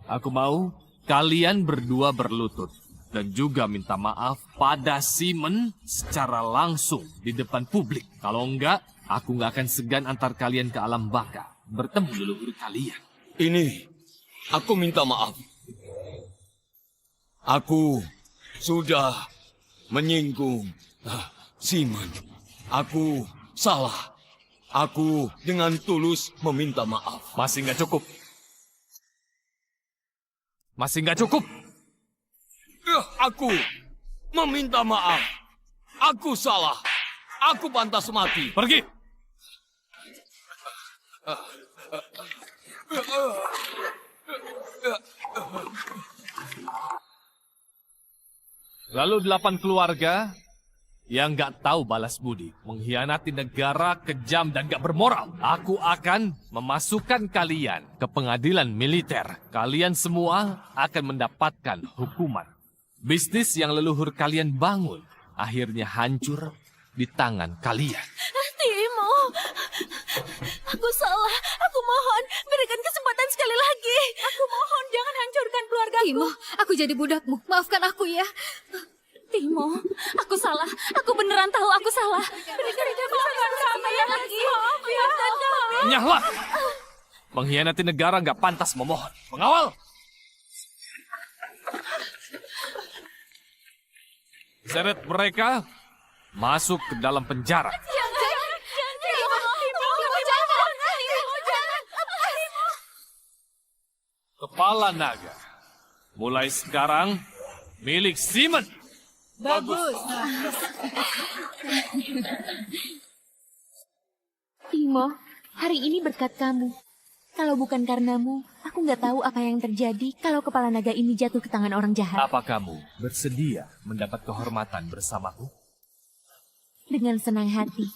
Aku mau kalian berdua berlutut dan juga minta maaf pada Simon secara langsung di depan publik. Kalau enggak, aku nggak akan segan antar kalian ke alam baka. Bertemu leluhur kalian. Ini, aku minta maaf. Aku sudah menyinggung Simon. Aku salah. Aku dengan tulus meminta maaf. Masih nggak cukup. Masih nggak cukup. Aku meminta maaf. Aku salah. Aku pantas mati. Pergi. Lalu 8 keluarga yang nggak tahu balas budi, mengkhianati negara, kejam dan nggak bermoral. Aku akan memasukkan kalian ke pengadilan militer. Kalian semua akan mendapatkan hukuman. Bisnis yang leluhur kalian bangun akhirnya hancur di tangan kalian. Timo, aku salah. Aku mohon, berikan kesempatan sekali lagi. Aku mohon, jangan hancurkan keluargaku. Timo, aku jadi budakmu. Maafkan aku ya. Timo, aku salah. Aku beneran tahu aku salah. Berikan kesempatan sekali lagi. Maafkan kami. Nyahlah! Mengkhianati negara nggak pantas memohon. Pengawal! Seret mereka masuk ke dalam penjara. Kepala naga, mulai sekarang milik Simon. Bagus. Timo, hari ini berkat kamu. Kalau bukan karenamu, aku nggak tahu apa yang terjadi kalau kepala naga ini jatuh ke tangan orang jahat. Apa kamu bersedia mendapat kehormatan bersamaku? Dengan senang hati.